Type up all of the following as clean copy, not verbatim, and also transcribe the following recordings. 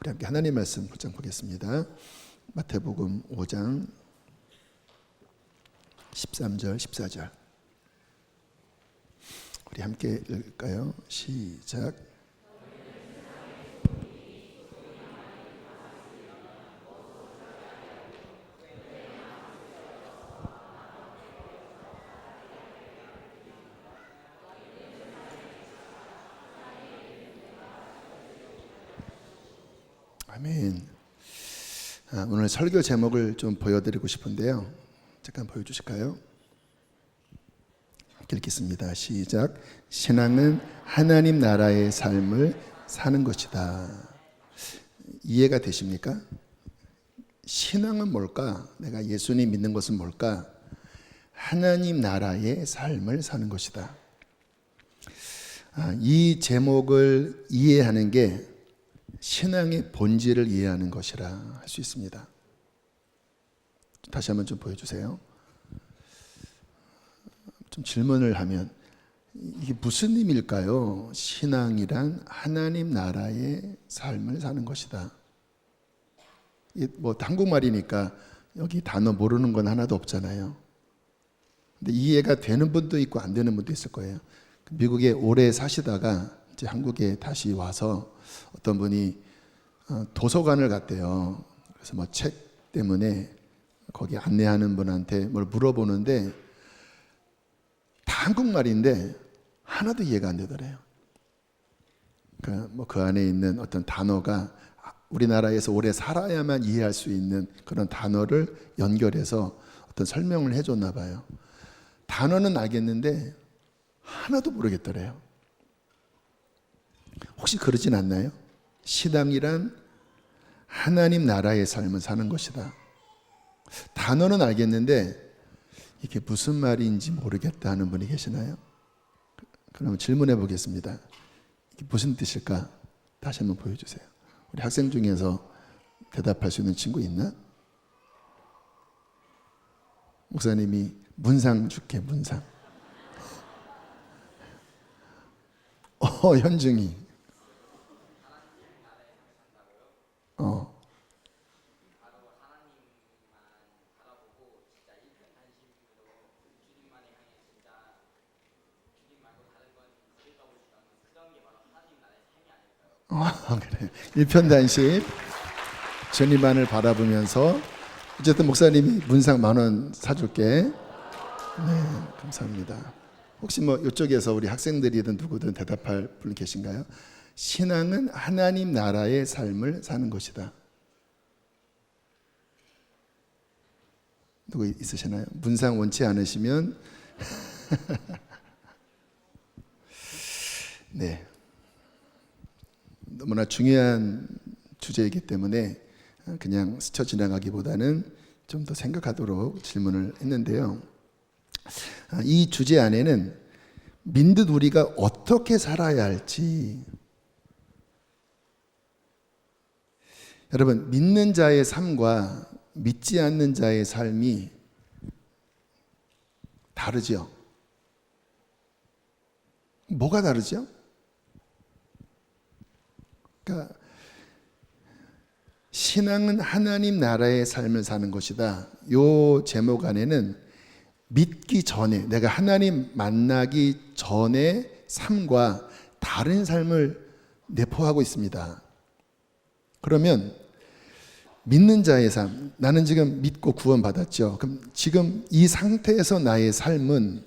우리 함께 하나님 말씀 곧장 보겠습니다. 마태복음 5장 13절 14절 우리 함께 읽을까요? 시작. 아멘. 오늘 설교 제목을 좀 보여드리고 싶은데요. 잠깐 보여주실까요? 읽겠습니다. 시작. 신앙은 하나님 나라의 삶을 사는 것이다. 이해가 되십니까? 신앙은 뭘까? 내가 예수님 믿는 것은 뭘까? 하나님 나라의 삶을 사는 것이다. 이 제목을 이해하는 게 신앙의 본질을 이해하는 것이라 할 수 있습니다. 다시 한번 좀 보여주세요. 좀 질문을 하면 이게 무슨 의미일까요? 신앙이란 하나님 나라의 삶을 사는 것이다. 뭐 한국말이니까 여기 단어 모르는 건 하나도 없잖아요. 근데 이해가 되는 분도 있고 안 되는 분도 있을 거예요. 미국에 오래 사시다가 이제 한국에 다시 와서 어떤 분이 도서관을 갔대요. 그래서 뭐 책 때문에 거기 안내하는 분한테 뭘 물어보는데 다 한국말인데 하나도 이해가 안 되더래요. 그러니까 뭐 그 안에 있는 어떤 단어가 우리나라에서 오래 살아야만 이해할 수 있는 그런 단어를 연결해서 어떤 설명을 해줬나 봐요. 단어는 알겠는데 하나도 모르겠더래요. 혹시 그러진 않나요? 신앙이란 하나님 나라의 삶을 사는 것이다. 단어는 알겠는데 이게 무슨 말인지 모르겠다 하는 분이 계시나요? 그럼 질문해 보겠습니다. 이게 무슨 뜻일까? 다시 한번 보여주세요. 우리 학생 중에서 대답할 수 있는 친구 있나? 목사님이 문상 줄게, 문상. 현중이. 그래. 일편단심 주님만을 바라보면서 어쨌든 목사님이 문상 10,000원 사줄게. 네, 감사합니다. 혹시 뭐 이쪽에서 우리 학생들이든 누구든 대답할 분 계신가요? 신앙은 하나님 나라의 삶을 사는 것이다. 누구 있으시나요? 문상 원치 않으시면 네. 너무나 중요한 주제이기 때문에 그냥 스쳐 지나가기보다는 좀 더 생각하도록 질문을 했는데요. 이 주제 안에는 믿는 우리가 어떻게 살아야 할지, 여러분 믿는 자의 삶과 믿지 않는 자의 삶이 다르죠. 뭐가 다르죠? 그러니까 신앙은 하나님 나라의 삶을 사는 것이다. 이 제목 안에는 믿기 전에, 내가 하나님 만나기 전의 삶과 다른 삶을 내포하고 있습니다. 그러면 믿는 자의 삶, 나는 지금 믿고 구원받았죠. 그럼 지금 이 상태에서 나의 삶은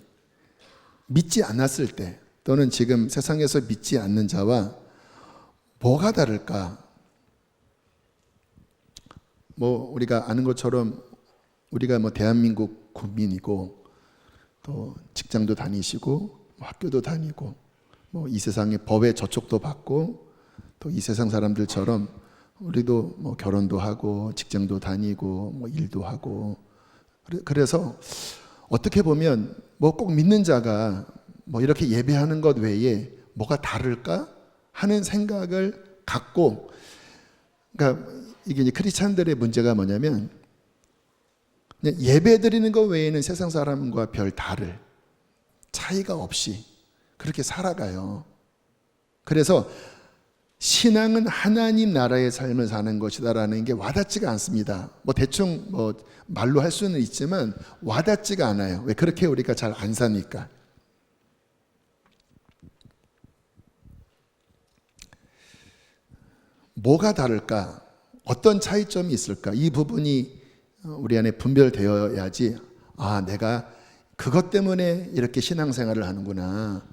믿지 않았을 때 또는 지금 세상에서 믿지 않는 자와 뭐가 다를까? 뭐 우리가 아는 것처럼 우리가 뭐 대한민국 국민이고 또 직장도 다니시고 학교도 다니고 뭐 이 세상의 법의 저촉도 받고 또 이 세상 사람들처럼 우리도 뭐 결혼도 하고 직장도 다니고 뭐 일도 하고 그래서 어떻게 보면 뭐 꼭 믿는 자가 뭐 이렇게 예배하는 것 외에 뭐가 다를까 하는 생각을 갖고, 그러니까 이게 이제 크리스찬들의 문제가 뭐냐면 그냥 예배 드리는 것 외에는 세상 사람과 별 다를 차이가 없이 그렇게 살아가요. 그래서 신앙은 하나님 나라의 삶을 사는 것이다라는 게 와닿지가 않습니다. 뭐 대충 뭐 말로 할 수는 있지만 와닿지가 않아요. 왜? 그렇게 우리가 잘 안 사니까. 뭐가 다를까? 어떤 차이점이 있을까? 이 부분이 우리 안에 분별되어야지, 아, 내가 그것 때문에 이렇게 신앙생활을 하는구나.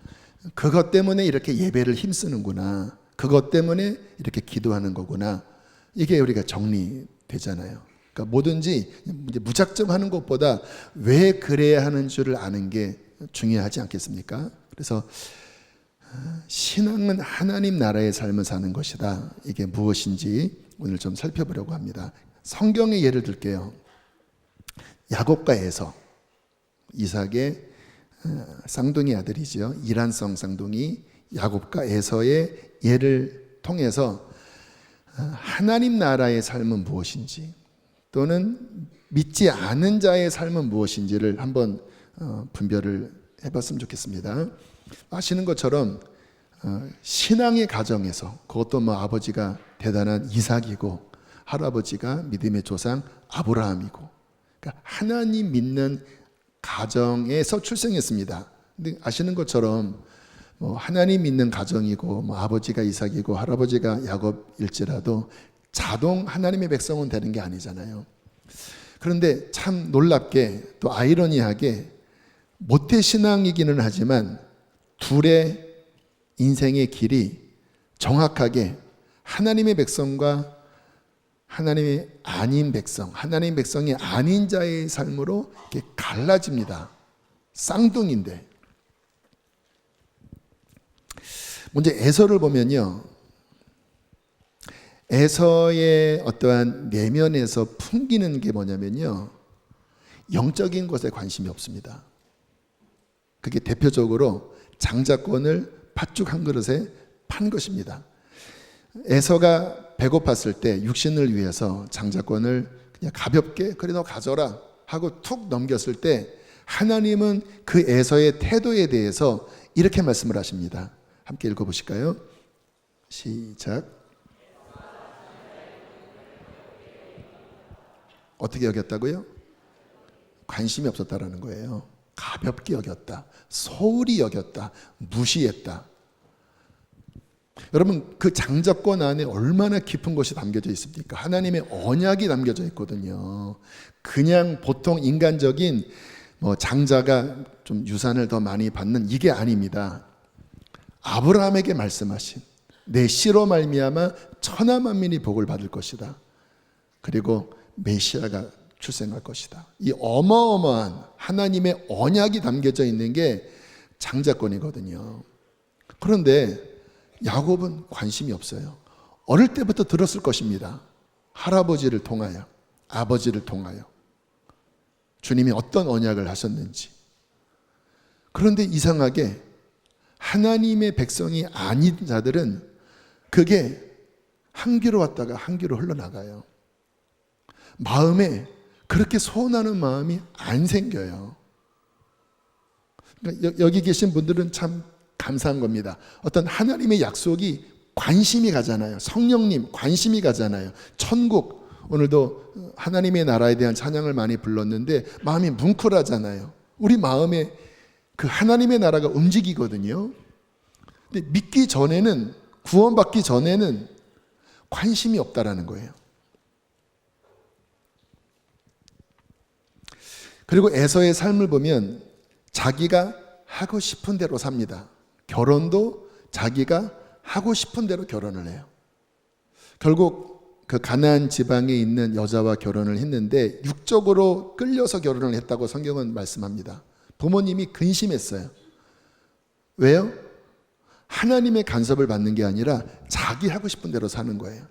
그것 때문에 이렇게 예배를 힘쓰는구나. 그것 때문에 이렇게 기도하는 거구나. 이게 우리가 정리되잖아요. 그러니까 뭐든지 무작정 하는 것보다 왜 그래야 하는 줄을 아는 게 중요하지 않겠습니까? 그래서 신앙은 하나님 나라의 삶을 사는 것이다. 이게 무엇인지 오늘 좀 살펴보려고 합니다. 성경의 예를 들게요. 야곱과 에서, 이삭의 쌍둥이 아들이죠. 이란성 쌍둥이 야곱과 에서의 예를 통해서 하나님 나라의 삶은 무엇인지, 또는 믿지 않은 자의 삶은 무엇인지를 한번 분별을 해봤으면 좋겠습니다. 아시는 것처럼 신앙의 가정에서, 그것도 뭐 아버지가 대단한 이삭이고 할아버지가 믿음의 조상 아브라함이고, 그러니까 하나님 믿는 가정에서 출생했습니다. 근데 아시는 것처럼 뭐 하나님 믿는 가정이고 뭐 아버지가 이삭이고 할아버지가 야곱일지라도 자동 하나님의 백성은 되는 게 아니잖아요. 그런데 참 놀랍게 또 아이러니하게 모태신앙이기는 하지만 둘의 인생의 길이 정확하게 하나님의 백성과 하나님의 아닌 백성, 하나님 백성이 아닌 자의 삶으로 이렇게 갈라집니다. 쌍둥이인데. 먼저 에서를 보면요, 에서의 어떠한 내면에서 풍기는 게 뭐냐면요, 영적인 것에 관심이 없습니다. 그게 대표적으로 장자권을 팥죽 한 그릇에 판 것입니다. 에서가 배고팠을 때 육신을 위해서 장자권을 그냥 가볍게 그래 너 가져라 하고 툭 넘겼을 때 하나님은 그 에서의 태도에 대해서 이렇게 말씀을 하십니다. 함께 읽어보실까요? 시작. 어떻게 여겼다고요? 관심이 없었다라는 거예요. 가볍게 여겼다, 소홀히 여겼다, 무시했다. 여러분, 그 장자권 안에 얼마나 깊은 것이 담겨져 있습니까? 하나님의 언약이 담겨져 있거든요. 그냥 보통 인간적인 뭐 장자가 좀 유산을 더 많이 받는 이게 아닙니다. 아브라함에게 말씀하신 내 씨로 말미암아 천하 만민이 복을 받을 것이다. 그리고 메시아가 출생할 것이다. 이 어마어마한 하나님의 언약이 담겨져 있는 게 장자권이거든요. 그런데 야곱은 관심이 없어요. 어릴 때부터 들었을 것입니다. 할아버지를 통하여, 아버지를 통하여 주님이 어떤 언약을 하셨는지. 그런데 이상하게 하나님의 백성이 아닌 자들은 그게 한 귀로 왔다가 한 귀로 흘러나가요. 마음에 그렇게 소원하는 마음이 안 생겨요. 그러니까 여기 계신 분들은 참 감사한 겁니다. 어떤 하나님의 약속이 관심이 가잖아요. 성령님 관심이 가잖아요. 천국, 오늘도 하나님의 나라에 대한 찬양을 많이 불렀는데 마음이 뭉클하잖아요. 우리 마음에 그 하나님의 나라가 움직이거든요. 근데 믿기 전에는, 구원받기 전에는 관심이 없다라는 거예요. 그리고 에서의 삶을 보면 자기가 하고 싶은 대로 삽니다. 결혼도 자기가 하고 싶은 대로 결혼을 해요. 결국 그 가나안 지방에 있는 여자와 결혼을 했는데 육적으로 끌려서 결혼을 했다고 성경은 말씀합니다. 부모님이 근심했어요. 왜요? 하나님의 간섭을 받는 게 아니라 자기 하고 싶은 대로 사는 거예요.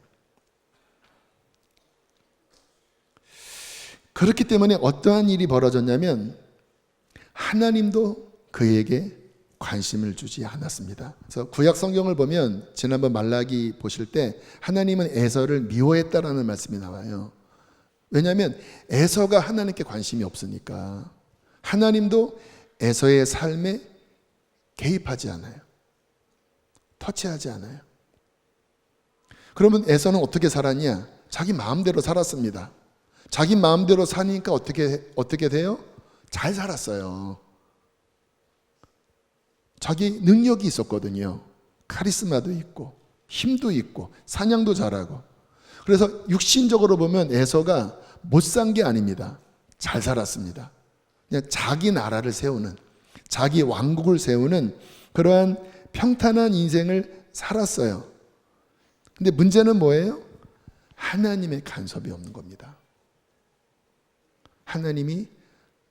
그렇기 때문에 어떠한 일이 벌어졌냐면 하나님도 그에게 관심을 주지 않았습니다. 그래서 구약 성경을 보면 지난번 말라기 보실 때 하나님은 에서를 미워했다라는 말씀이 나와요. 왜냐하면 에서가 하나님께 관심이 없으니까. 하나님도 에서의 삶에 개입하지 않아요. 터치하지 않아요. 그러면 에서는 어떻게 살았냐? 자기 마음대로 살았습니다. 자기 마음대로 사니까 어떻게 돼요? 잘 살았어요. 자기 능력이 있었거든요. 카리스마도 있고 힘도 있고 사냥도 잘하고. 그래서 육신적으로 보면 에서가 못 산 게 아닙니다. 잘 살았습니다. 그냥 자기 나라를 세우는, 자기 왕국을 세우는 그러한 평탄한 인생을 살았어요. 근데 문제는 뭐예요? 하나님의 간섭이 없는 겁니다. 하나님이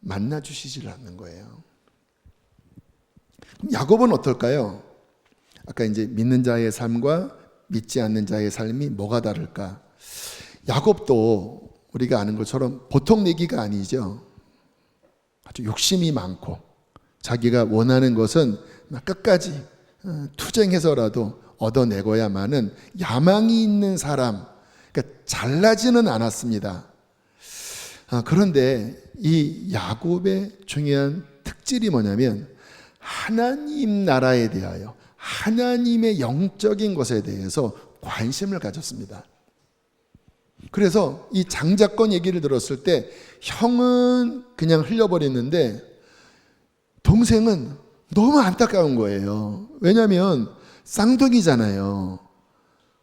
만나주시질 않는 거예요. 그럼 야곱은 어떨까요? 아까 이제 믿는 자의 삶과 믿지 않는 자의 삶이 뭐가 다를까? 야곱도 우리가 아는 것처럼 보통 얘기가 아니죠. 아주 욕심이 많고 자기가 원하는 것은 끝까지 투쟁해서라도 얻어내고야만은 야망이 있는 사람, 그러니까 잘나지는 않았습니다. 그런데 이 야곱의 중요한 특질이 뭐냐면 하나님 나라에 대하여, 하나님의 영적인 것에 대해서 관심을 가졌습니다. 그래서 이 장자권 얘기를 들었을 때 형은 그냥 흘려버렸는데 동생은 너무 안타까운 거예요. 왜냐하면 쌍둥이잖아요.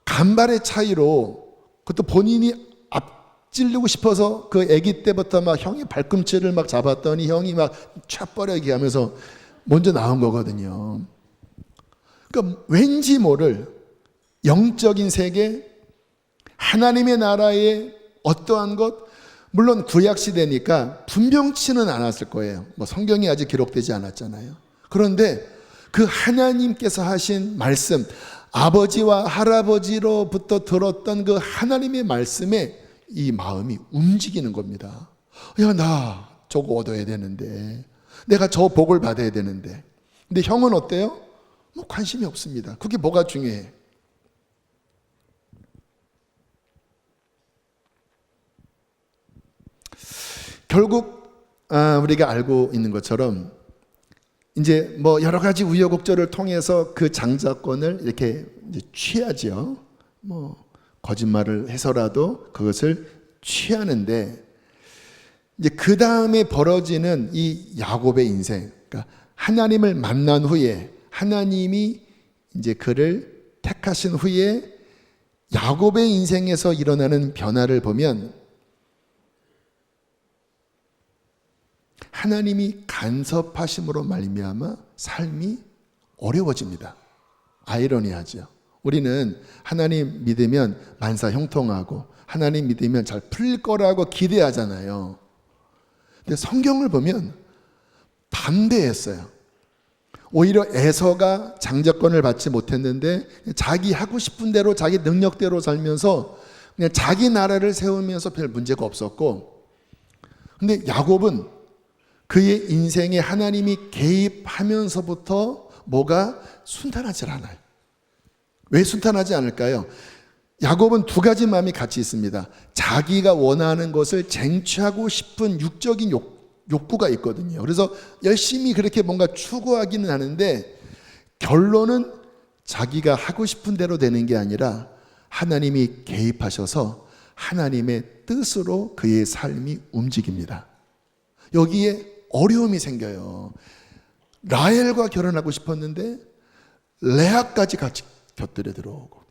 간발의 차이로, 그것도 본인이 앞질르고 싶어서 그 아기 때부터 막 형이 발꿈치를 막 잡았더니 형이 막 찹버려기 하면서 먼저 나온 거거든요. 그러니까 왠지 모를 영적인 세계, 하나님의 나라의 어떠한 것, 물론 구약 시대니까 분명치는 않았을 거예요. 뭐 성경이 아직 기록되지 않았잖아요. 그런데 그 하나님께서 하신 말씀, 아버지와 할아버지로부터 들었던 그 하나님의 말씀에 이 마음이 움직이는 겁니다. 야, 나 저거 얻어야 되는데, 내가 저 복을 받아야 되는데. 근데 형은 어때요? 뭐 관심이 없습니다. 그게 뭐가 중요해? 결국 우리가 알고 있는 것처럼 이제 뭐 여러 가지 우여곡절을 통해서 그 장자권을 이렇게 이제 취하죠. 뭐 거짓말을 해서라도 그것을 취하는데, 이제 그 다음에 벌어지는 이 야곱의 인생, 그러니까 하나님을 만난 후에, 하나님이 이제 그를 택하신 후에 야곱의 인생에서 일어나는 변화를 보면 하나님이 간섭하심으로 말미암아 삶이 어려워집니다. 아이러니하죠. 우리는 하나님 믿으면 만사 형통하고 하나님 믿으면 잘 풀릴 거라고 기대하잖아요. 근데 성경을 보면 반대했어요. 오히려 에서가 장자권을 받지 못했는데 자기 하고 싶은 대로 자기 능력대로 살면서 그냥 자기 나라를 세우면서 별 문제가 없었고, 근데 야곱은 그의 인생에 하나님이 개입하면서부터 뭐가 순탄하지 않아요. 왜 순탄하지 않을까요? 야곱은 두 가지 마음이 같이 있습니다. 자기가 원하는 것을 쟁취하고 싶은 육적인 욕구가 있거든요. 그래서 열심히 그렇게 뭔가 추구하기는 하는데 결론은 자기가 하고 싶은 대로 되는 게 아니라 하나님이 개입하셔서 하나님의 뜻으로 그의 삶이 움직입니다. 여기에 어려움이 생겨요. 라헬과 결혼하고 싶었는데 레아까지 같이 곁들여 들어오고,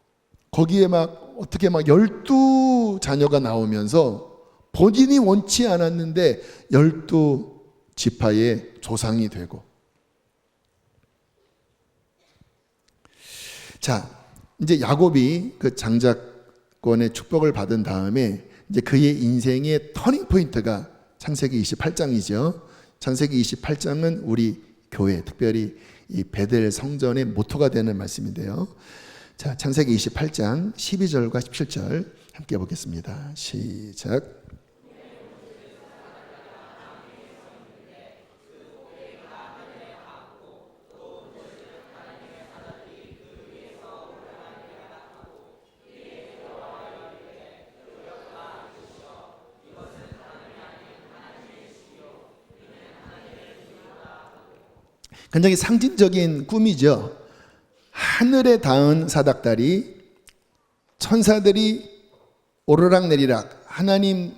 거기에 막 어떻게 막 12자녀가 나오면서 본인이 원치 않았는데 12지파의 조상이 되고. 자, 이제 야곱이 그 장자권의 축복을 받은 다음에 이제 그의 인생의 터닝 포인트가 창세기 28장이죠. 창세기 28장은 우리 교회, 특별히 이 베델 성전의 모토가 되는 말씀인데요. 자, 창세기 28장 12절과 17절 함께 보겠습니다. 시작. 굉장히 상징적인 꿈이죠. 하늘에 닿은 사닥다리, 천사들이 오르락내리락 하나님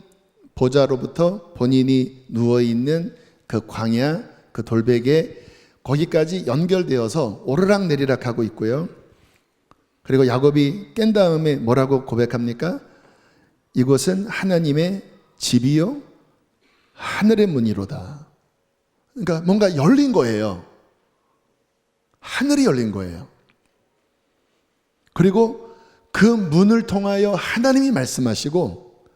보좌로부터 본인이 누워있는 그 광야, 그 돌베개 거기까지 연결되어서 오르락내리락 하고 있고요. 그리고 야곱이 깬 다음에 뭐라고 고백합니까? 이곳은 하나님의 집이요 하늘의 문이로다. 그러니까 뭔가 열린 거예요. 하늘이 열린 거예요. 그리고 그 문을 통하여 하나님이 말씀하시고,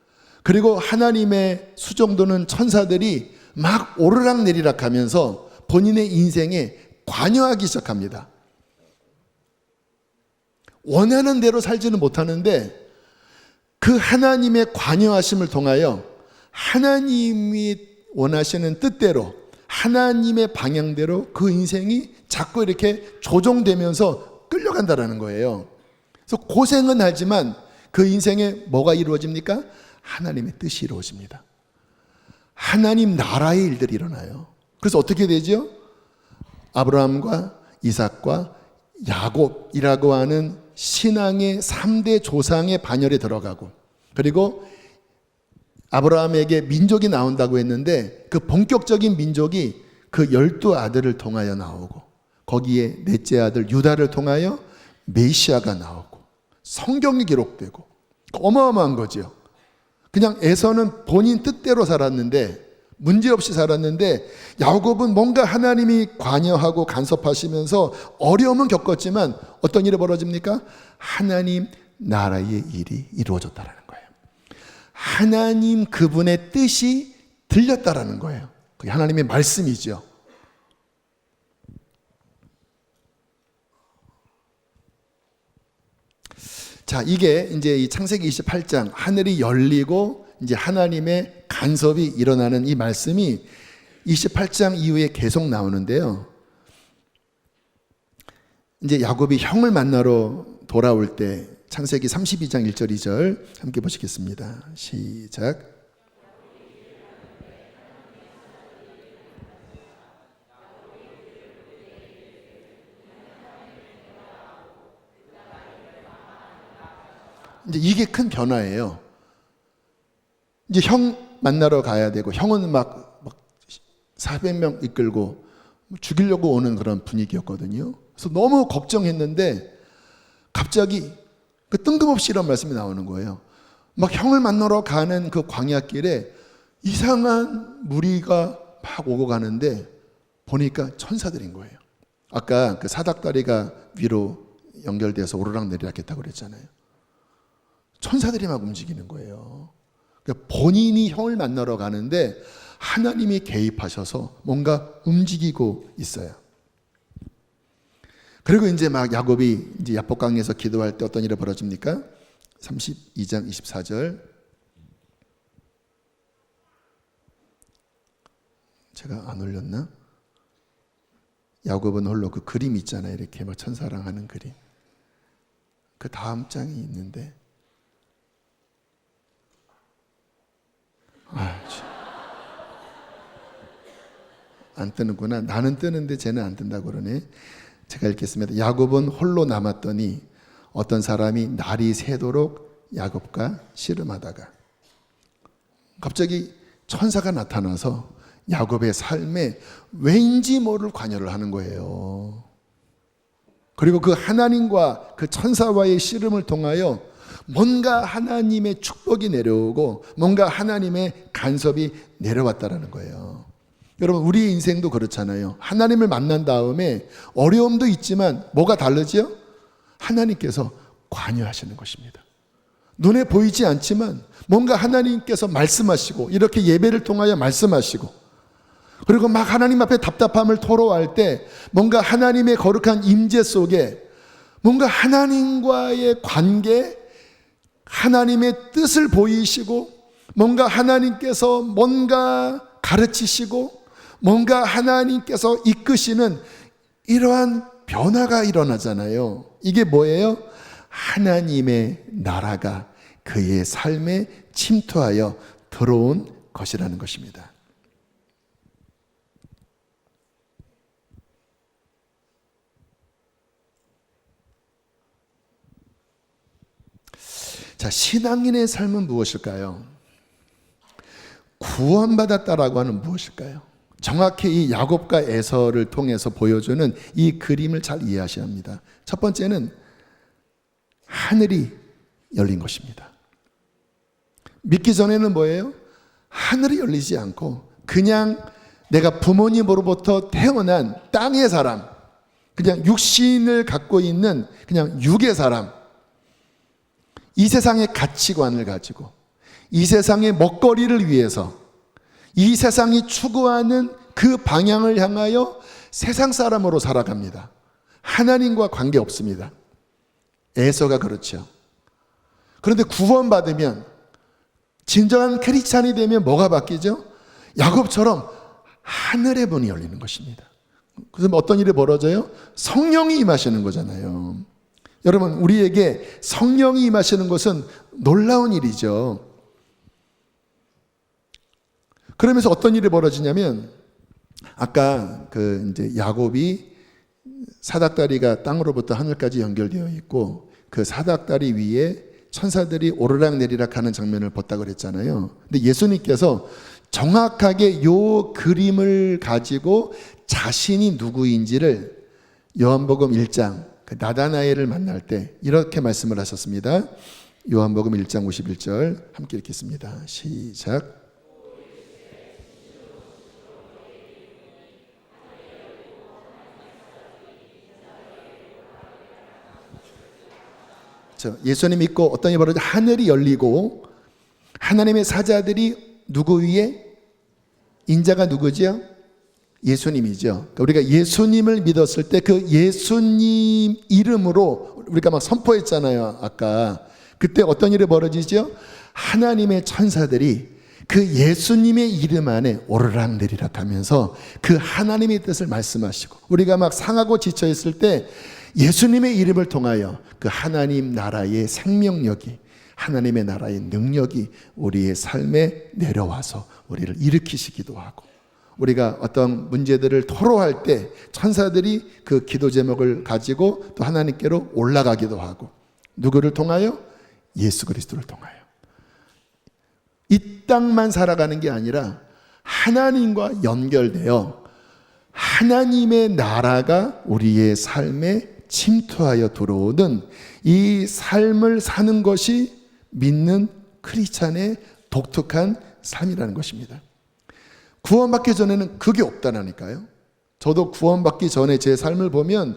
그리고 하나님의 수종도는 천사들이 막 오르락내리락 하면서 본인의 인생에 관여하기 시작합니다. 원하는 대로 살지는 못하는데 그 하나님의 관여하심을 통하여 하나님이 원하시는 뜻대로, 하나님의 방향대로 그 인생이 자꾸 이렇게 조종되면서 끌려간다라는 거예요. 그래서 고생은 하지만 그 인생에 뭐가 이루어집니까? 하나님의 뜻이 이루어집니다. 하나님 나라의 일들이 일어나요. 그래서 어떻게 되죠? 아브라함과 이삭과 야곱이라고 하는 신앙의 3대 조상의 반열에 들어가고, 그리고 아브라함에게 민족이 나온다고 했는데 그 본격적인 민족이 그 12아들을 통하여 나오고, 거기에 넷째 아들 유다를 통하여 메시아가 나오고 성경이 기록되고, 어마어마한 거죠. 그냥 에서는 본인 뜻대로 살았는데, 문제없이 살았는데, 야곱은 뭔가 하나님이 관여하고 간섭하시면서 어려움은 겪었지만 어떤 일이 벌어집니까? 하나님 나라의 일이 이루어졌다는 거예요. 하나님 그분의 뜻이 들렸다라는 거예요. 그게 하나님의 말씀이죠. 자, 이게 이제 이 창세기 28장 하늘이 열리고 이제 하나님의 간섭이 일어나는 이 말씀이 28장 이후에 계속 나오는데요. 이제 야곱이 형을 만나러 돌아올 때 창세기 32장 1절 2절 함께 보시겠습니다. 시작. 이제 이게 큰 변화예요. 이제 형 만나러 가야 되고, 형은 막 400명 이끌고 죽이려고 오는 그런 분위기였거든요. 그래서 너무 걱정했는데 갑자기 그 뜬금없이 이런 말씀이 나오는 거예요. 막 형을 만나러 가는 그 광야길에 이상한 무리가 막 오고 가는데 보니까 천사들인 거예요. 아까 그 사닥다리가 위로 연결돼서 오르락내리락 했다고 그랬잖아요. 천사들이 막 움직이는 거예요. 그러니까 본인이 형을 만나러 가는데 하나님이 개입하셔서 뭔가 움직이고 있어요. 그리고 이제 막 야곱이 이제 야복강에서 기도할 때 어떤 일이 벌어집니까? 32장 24절. 제가 안 올렸나? 야곱은 홀로 그 그림 있잖아요. 이렇게 막 천사랑 하는 그림. 그 다음 장이 있는데, 안 뜨는구나. 나는 뜨는데 쟤는 안 뜬다고 그러네. 제가 읽겠습니다. 야곱은 홀로 남았더니 어떤 사람이 날이 새도록 야곱과 씨름하다가, 갑자기 천사가 나타나서 야곱의 삶에 왠지 모를 관여를 하는 거예요. 그리고 그 하나님과 그 천사와의 씨름을 통하여 뭔가 하나님의 축복이 내려오고 뭔가 하나님의 간섭이 내려왔다라는 거예요. 여러분, 우리의 인생도 그렇잖아요. 하나님을 만난 다음에 어려움도 있지만 뭐가 다르죠? 하나님께서 관여하시는 것입니다. 눈에 보이지 않지만 뭔가 하나님께서 말씀하시고, 이렇게 예배를 통하여 말씀하시고, 그리고 막 하나님 앞에 답답함을 토로할 때 뭔가 하나님의 거룩한 임재 속에 뭔가 하나님과의 관계, 하나님의 뜻을 보이시고, 뭔가 하나님께서 뭔가 가르치시고, 뭔가 하나님께서 이끄시는 이러한 변화가 일어나잖아요. 이게 뭐예요? 하나님의 나라가 그의 삶에 침투하여 들어온 것이라는 것입니다. 자, 신앙인의 삶은 무엇일까요? 구원받았다라고 하는 무엇일까요? 정확히 이 야곱과 에서를 통해서 보여주는 이 그림을 잘 이해하셔야 합니다. 첫 번째는 하늘이 열린 것입니다. 믿기 전에는 뭐예요? 하늘이 열리지 않고 그냥 내가 부모님으로부터 태어난 땅의 사람, 그냥 육신을 갖고 있는 그냥 육의 사람, 이 세상의 가치관을 가지고 이 세상의 먹거리를 위해서 이 세상이 추구하는 그 방향을 향하여 세상 사람으로 살아갑니다. 하나님과 관계 없습니다. 에서가 그렇죠. 그런데 구원받으면, 진정한 크리스찬이 되면 뭐가 바뀌죠? 야곱처럼 하늘의 문이 열리는 것입니다. 그래서 어떤 일이 벌어져요? 성령이 임하시는 거잖아요. 여러분, 우리에게 성령이 임하시는 것은 놀라운 일이죠. 그러면서 어떤 일이 벌어지냐면, 아까 이제 야곱이 사닥다리가 땅으로부터 하늘까지 연결되어 있고 그 사닥다리 위에 천사들이 오르락 내리락 하는 장면을 봤다고 그랬잖아요. 근데 예수님께서 정확하게 요 그림을 가지고 자신이 누구인지를 요한복음 1장 나다나엘을 만날 때 이렇게 말씀을 하셨습니다. 요한복음 1장 51절 함께 읽겠습니다. 시작. 예수님 믿고 어떤 일이 벌어져? 하늘이 열리고 하나님의 사자들이 누구 위에? 인자가 누구죠? 예수님이죠. 그러니까 우리가 예수님을 믿었을 때 그 예수님 이름으로 우리가 막 선포했잖아요. 아까 그때 어떤 일이 벌어지죠? 하나님의 천사들이 그 예수님의 이름 안에 오르락내리락 하면서 그 하나님의 뜻을 말씀하시고, 우리가 막 상하고 지쳐 있을 때 예수님의 이름을 통하여 그 하나님 나라의 생명력이, 하나님의 나라의 능력이 우리의 삶에 내려와서 우리를 일으키시기도 하고, 우리가 어떤 문제들을 토로할 때 천사들이 그 기도 제목을 가지고 또 하나님께로 올라가기도 하고, 누구를 통하여? 예수 그리스도를 통하여. 이 땅만 살아가는 게 아니라 하나님과 연결되어 하나님의 나라가 우리의 삶에 침투하여 들어오는 이 삶을 사는 것이 믿는 크리스찬의 독특한 삶이라는 것입니다. 구원받기 전에는 그게 없다라니까요. 저도 구원받기 전에 제 삶을 보면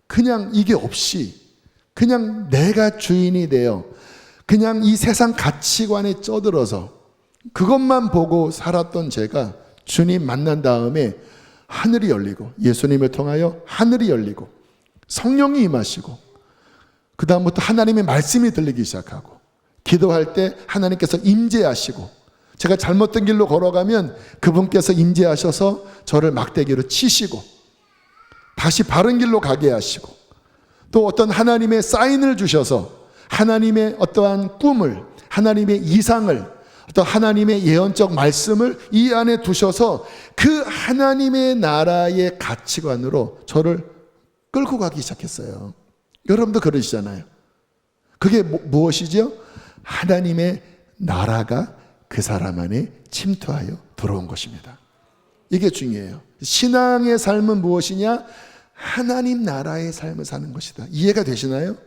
그냥 이게 없이 그냥 내가 주인이 되어 그냥 이 세상 가치관에 쩌들어서 그것만 보고 살았던 제가 주님 만난 다음에 하늘이 열리고 예수님을 통하여 하늘이 열리고 성령이 임하시고 그 다음부터 하나님의 말씀이 들리기 시작하고 기도할 때 하나님께서 임재하시고 제가 잘못된 길로 걸어가면 그분께서 임재하셔서 저를 막대기로 치시고 다시 바른 길로 가게 하시고 또 어떤 하나님의 사인을 주셔서 하나님의 어떠한 꿈을, 하나님의 이상을, 어떤 하나님의 예언적 말씀을 이 안에 두셔서 그 하나님의 나라의 가치관으로 저를 끌고 가기 시작했어요. 여러분도 그러시잖아요. 그게 무엇이죠? 하나님의 나라가 그 사람 안에 침투하여 들어온 것입니다. 이게 중요해요. 신앙의 삶은 무엇이냐? 하나님 나라의 삶을 사는 것이다. 이해가 되시나요?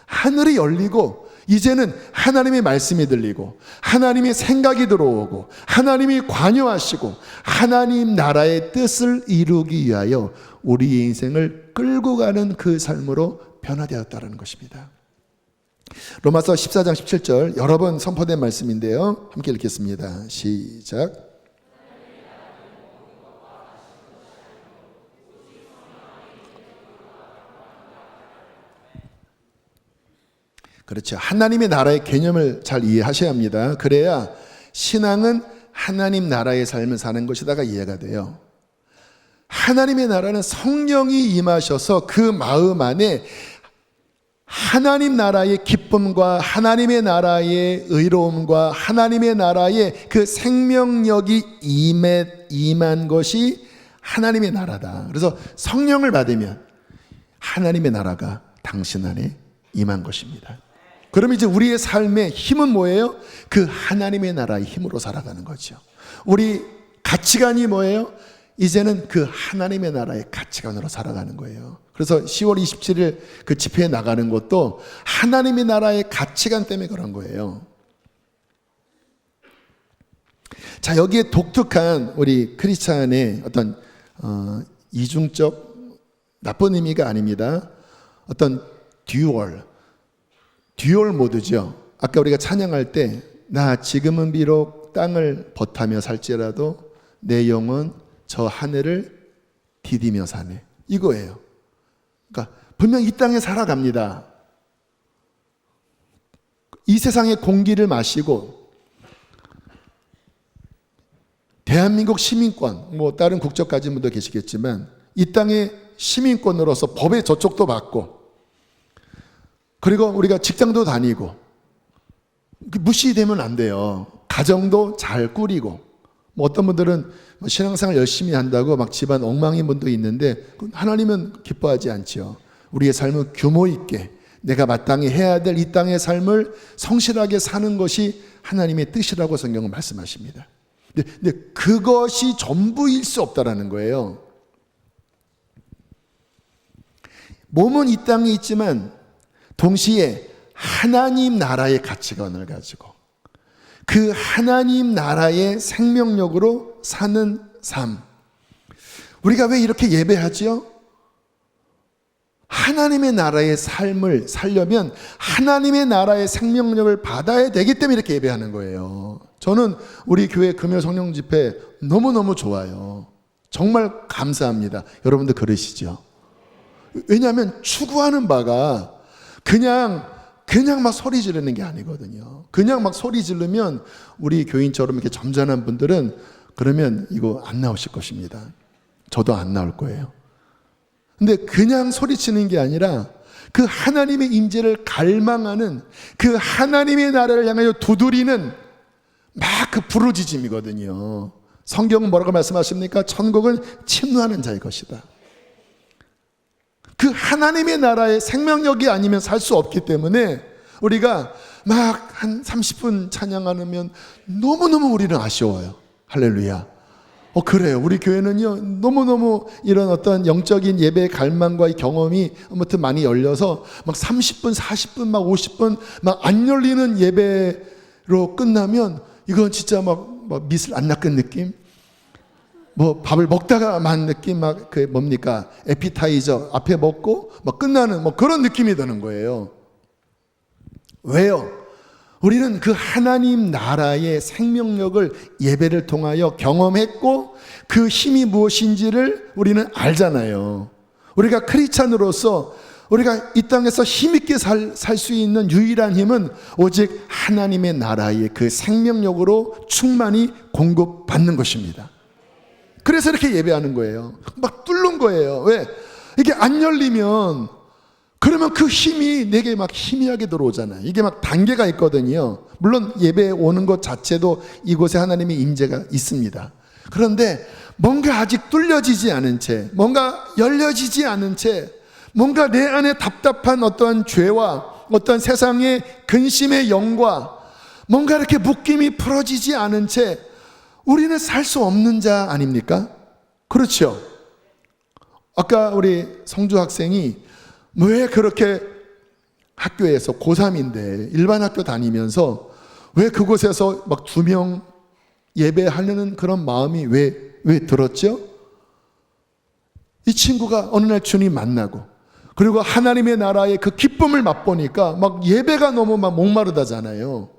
하늘이 열리고 이제는 하나님의 말씀이 들리고 하나님의 생각이 들어오고 하나님이 관여하시고 하나님 나라의 뜻을 이루기 위하여 우리의 인생을 끌고 가는 그 삶으로 변화되었다는 것입니다. 로마서 14장 17절 여러 번 선포된 말씀인데요. 함께 읽겠습니다. 시작. 그렇죠. 하나님의 나라의 개념을 잘 이해하셔야 합니다. 그래야 신앙은 하나님 나라의 삶을 사는 것이다가 이해가 돼요. 하나님의 나라는 성령이 임하셔서 그 마음 안에 하나님 나라의 기쁨과 하나님의 나라의 의로움과 하나님의 나라의 그 생명력이 임한 것이 하나님의 나라다. 그래서 성령을 받으면 하나님의 나라가 당신 안에 임한 것입니다. 그럼 이제 우리의 삶의 힘은 뭐예요? 그 하나님의 나라의 힘으로 살아가는 거죠. 우리 가치관이 뭐예요? 이제는 그 하나님의 나라의 가치관으로 살아가는 거예요. 그래서 10월 27일 그 집회에 나가는 것도 하나님의 나라의 가치관 때문에 그런 거예요. 자, 여기에 독특한 우리 크리스찬의 어떤 이중적 나쁜 의미가 아닙니다. 어떤 듀얼 모드죠. 아까 우리가 찬양할 때 나 지금은 비록 땅을 버타며 살지라도 내 영혼 저 하늘을 디디며 사네, 이거예요. 그러니까 분명 이 땅에 살아갑니다. 이 세상의 공기를 마시고 대한민국 시민권, 뭐 다른 국적 가진 분도 계시겠지만 이 땅의 시민권으로서 법의 저촉도 받고, 그리고 우리가 직장도 다니고, 무시되면 안 돼요. 가정도 잘 꾸리고, 뭐 어떤 분들은 신앙생활 열심히 한다고 막 집안 엉망인 분도 있는데 하나님은 기뻐하지 않지요. 우리의 삶을 규모 있게 내가 마땅히 해야 될 이 땅의 삶을 성실하게 사는 것이 하나님의 뜻이라고 성경은 말씀하십니다. 근데 그것이 전부일 수 없다라는 거예요. 몸은 이 땅에 있지만 동시에 하나님 나라의 가치관을 가지고 그 하나님 나라의 생명력으로 사는 삶. 우리가 왜 이렇게 예배하지요? 하나님의 나라의 삶을 살려면 하나님의 나라의 생명력을 받아야 되기 때문에 이렇게 예배하는 거예요. 저는 우리 교회 금요 성령 집회 너무너무 좋아요. 정말 감사합니다. 여러분들 그러시죠? 왜냐하면 추구하는 바가 그냥 막 소리 지르는 게 아니거든요. 그냥 막 소리 지르면 우리 교인처럼 이렇게 점잖은 분들은 그러면 이거 안 나오실 것입니다. 저도 안 나올 거예요. 근데 그냥 소리치는 게 아니라 그 하나님의 임재를 갈망하는, 그 하나님의 나라를 향하여 두드리는 막 그 부르짖음이거든요. 성경은 뭐라고 말씀하십니까? 천국은 침노하는 자의 것이다. 그 하나님의 나라의 생명력이 아니면 살 수 없기 때문에 우리가 막 한 30분 찬양하면 너무너무 우리는 아쉬워요. 할렐루야. 그래요. 우리 교회는요, 너무너무 이런 어떤 영적인 예배의 갈망과 이 경험이 아무튼 많이 열려서 막 30분, 40분, 막 50분 막 안 열리는 예배로 끝나면 이건 진짜 막 미술 안 낚은 느낌? 뭐 밥을 먹다가 만 느낌, 막 그 뭡니까? 에피타이저 앞에 먹고 막 끝나는 뭐 그런 느낌이 드는 거예요. 왜요? 우리는 그 하나님 나라의 생명력을 예배를 통하여 경험했고 그 힘이 무엇인지를 우리는 알잖아요. 우리가 크리스찬으로서 우리가 이 땅에서 힘있게 살 수 있는 유일한 힘은 오직 하나님의 나라의 그 생명력으로 충만히 공급받는 것입니다. 그래서 이렇게 예배하는 거예요. 막 뚫는 거예요. 왜? 이게 안 열리면 그러면 그 힘이 내게 막 희미하게 들어오잖아요. 이게 막 단계가 있거든요. 물론 예배에 오는 것 자체도 이곳에 하나님의 임재가 있습니다. 그런데 뭔가 아직 뚫려지지 않은 채, 뭔가 열려지지 않은 채, 뭔가 내 안에 답답한 어떠한 죄와 어떤 세상의 근심의 영과 뭔가 이렇게 묶임이 풀어지지 않은 채 우리는 살 수 없는 자 아닙니까? 그렇죠. 아까 우리 성주 학생이 왜 그렇게 학교에서 고3인데 일반 학교 다니면서 왜 그곳에서 막 2명 예배하려는 그런 마음이 왜 들었죠? 이 친구가 어느 날 주님 만나고 그리고 하나님의 나라의 그 기쁨을 맛보니까 막 예배가 너무 막 목마르다잖아요.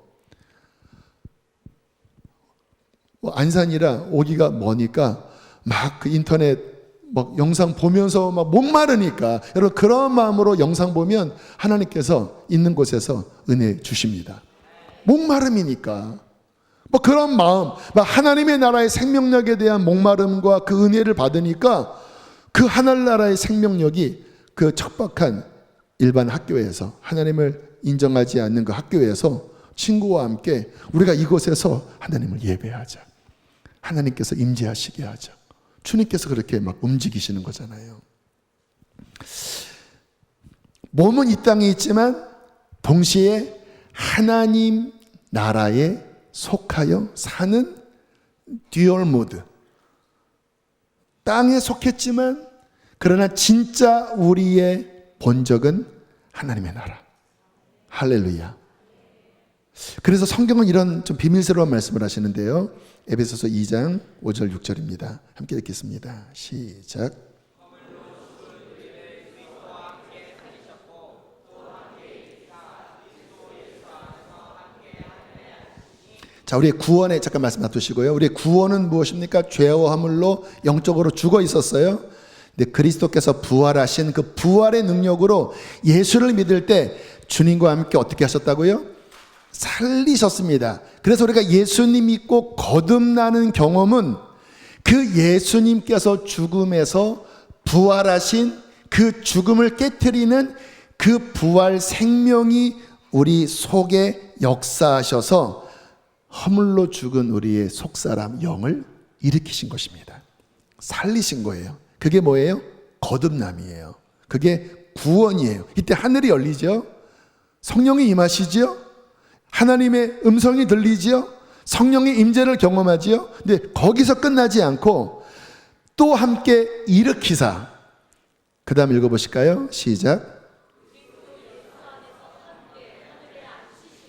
안산이라 오기가 머니까 막 그 인터넷 막 영상 보면서 막 목마르니까, 여러분 그런 마음으로 영상 보면 하나님께서 있는 곳에서 은혜 주십니다. 목마름이니까 뭐 그런 마음, 막 하나님의 나라의 생명력에 대한 목마름과 그 은혜를 받으니까 그 하늘나라의 생명력이 그 척박한 일반 학교에서, 하나님을 인정하지 않는 그 학교에서 친구와 함께 우리가 이곳에서 하나님을 예배하자, 하나님께서 임재하시게 하자, 주님께서 그렇게 막 움직이시는 거잖아요. 몸은 이 땅에 있지만 동시에 하나님 나라에 속하여 사는 듀얼 모드. 땅에 속했지만 그러나 진짜 우리의 본적은 하나님의 나라. 할렐루야. 그래서 성경은 이런 좀 비밀스러운 말씀을 하시는데요. 에베소서 2장 5절 6절입니다. 함께 읽겠습니다. 시작. 자, 우리의 구원에 잠깐 말씀 놔두시고요. 우리의 구원은 무엇입니까? 죄와 화물로 영적으로 죽어 있었어요. 근데 그리스도께서 부활하신 그 부활의 능력으로 예수를 믿을 때 주님과 함께 어떻게 하셨다고요? 살리셨습니다. 그래서 우리가 예수님 믿고 거듭나는 경험은 그 예수님께서 죽음에서 부활하신 그 죽음을 깨트리는 그 부활 생명이 우리 속에 역사하셔서 허물로 죽은 우리의 속사람 영을 일으키신 것입니다. 살리신 거예요. 그게 뭐예요? 거듭남이에요. 그게 구원이에요. 이때 하늘이 열리죠. 성령이 임하시죠. 하나님의 음성이 들리지요. 성령의 임재를 경험하지요. 근데 거기서 끝나지 않고 또 함께 일으키사. 그 다음 읽어보실까요? 시작.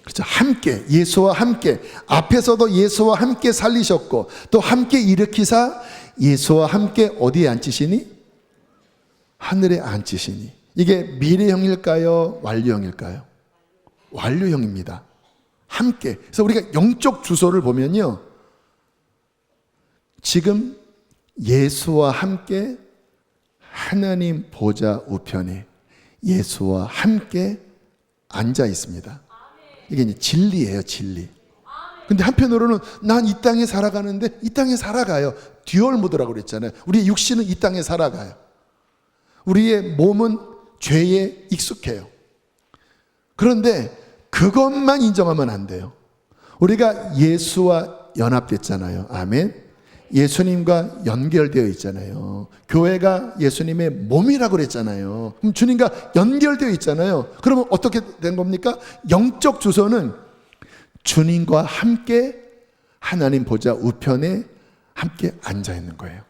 그렇죠. 함께, 예수와 함께, 앞에서도 예수와 함께 살리셨고 또 함께 일으키사 예수와 함께 어디에 앉히시니? 하늘에 앉히시니. 이게 미래형일까요? 완료형일까요? 완료형입니다. 함께. 그래서 우리가 영적 주소를 보면요, 지금 예수와 함께 하나님 보좌 우편에 예수와 함께 앉아 있습니다. 이게 이제 진리예요, 진리. 근데 한편으로는 난 이 땅에 살아가는데 이 땅에 살아가요. 듀얼 모드라고 그랬잖아요. 우리의 육신은 이 땅에 살아가요. 우리의 몸은 죄에 익숙해요. 그런데 그것만 인정하면 안 돼요. 우리가 예수와 연합됐잖아요. 아멘. 예수님과 연결되어 있잖아요. 교회가 예수님의 몸이라고 그랬잖아요. 그럼 주님과 연결되어 있잖아요. 그러면 어떻게 된 겁니까? 영적 주소는 주님과 함께 하나님 보좌 우편에 함께 앉아 있는 거예요.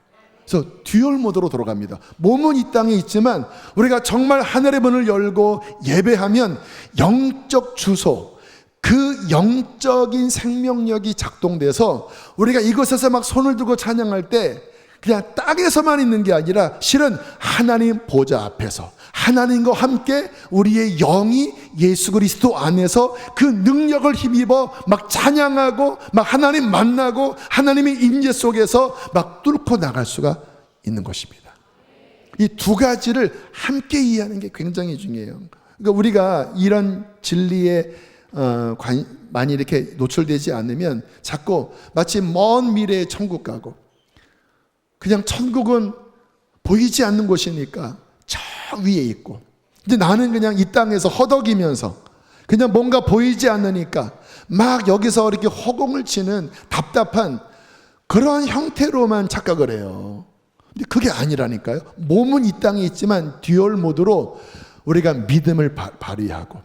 그래서 듀얼 모드로 돌아갑니다. 몸은 이 땅에 있지만 우리가 정말 하늘의 문을 열고 예배하면 영적 주소, 그 영적인 생명력이 작동돼서 우리가 이곳에서 막 손을 들고 찬양할 때 그냥 땅에서만 있는 게 아니라 실은 하나님 보좌 앞에서 하나님과 함께 우리의 영이 예수 그리스도 안에서 그 능력을 힘입어 막 찬양하고 막 하나님 만나고 하나님의 임재 속에서 막 뚫고 나갈 수가 있는 것입니다. 이 두 가지를 함께 이해하는 게 굉장히 중요해요. 그러니까 우리가 이런 진리에 많이 이렇게 노출되지 않으면 자꾸 마치 먼 미래의 천국 가고, 그냥 천국은 보이지 않는 곳이니까 저 위에 있고, 근데 나는 그냥 이 땅에서 허덕이면서 그냥 뭔가 보이지 않으니까 막 여기서 이렇게 허공을 치는 답답한 그런 형태로만 착각을 해요. 근데 그게 아니라니까요. 몸은 이 땅에 있지만 듀얼 모드로 우리가 믿음을 발휘하고,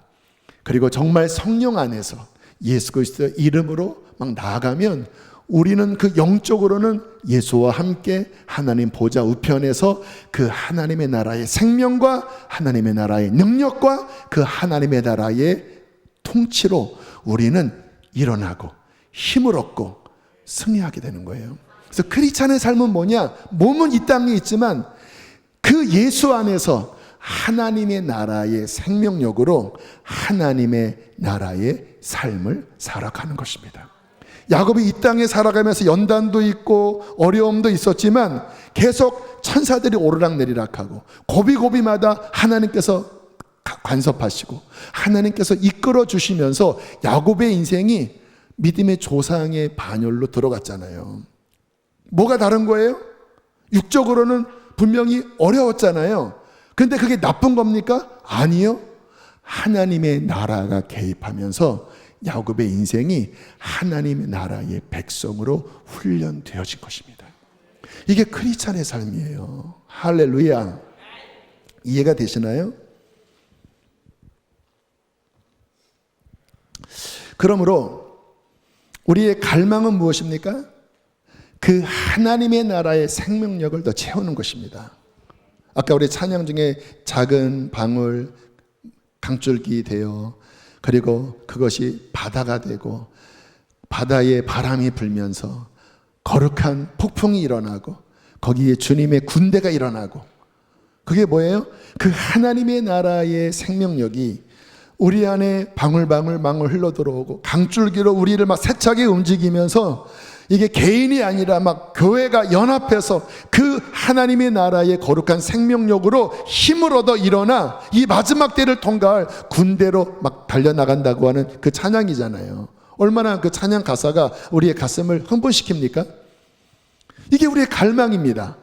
그리고 정말 성령 안에서 예수 그리스도의 이름으로 막 나아가면 우리는 그 영적으로는 예수와 함께 하나님 보좌 우편에서 그 하나님의 나라의 생명과 하나님의 나라의 능력과 그 하나님의 나라의 통치로 우리는 일어나고 힘을 얻고 승리하게 되는 거예요. 그래서 크리스찬의 삶은 뭐냐? 몸은 이 땅에 있지만 그 예수 안에서 하나님의 나라의 생명력으로 하나님의 나라의 삶을 살아가는 것입니다. 야곱이 이 땅에 살아가면서 연단도 있고 어려움도 있었지만 계속 천사들이 오르락내리락하고 고비고비마다 하나님께서 간섭하시고 하나님께서 이끌어 주시면서 야곱의 인생이 믿음의 조상의 반열로 들어갔잖아요. 뭐가 다른 거예요? 육적으로는 분명히 어려웠잖아요. 근데 그게 나쁜 겁니까? 아니요. 하나님의 나라가 개입하면서 야곱의 인생이 하나님의 나라의 백성으로 훈련되어진 것입니다. 이게 크리스찬의 삶이에요. 할렐루야. 이해가 되시나요? 그러므로 우리의 갈망은 무엇입니까? 그 하나님의 나라의 생명력을 더 채우는 것입니다. 아까 우리 찬양 중에 작은 방울, 강줄기 되어, 그리고 그것이 바다가 되고 바다에 바람이 불면서 거룩한 폭풍이 일어나고 거기에 주님의 군대가 일어나고, 그게 뭐예요? 그 하나님의 나라의 생명력이 우리 안에 방울방울 흘러 들어오고 강줄기로 우리를 막 세차게 움직이면서, 이게 개인이 아니라 막 교회가 연합해서 그 하나님의 나라의 거룩한 생명력으로 힘을 얻어 일어나 이 마지막 때를 통과할 군대로 막 달려나간다고 하는 그 찬양이잖아요. 얼마나 그 찬양 가사가 우리의 가슴을 흥분시킵니까? 이게 우리의 갈망입니다.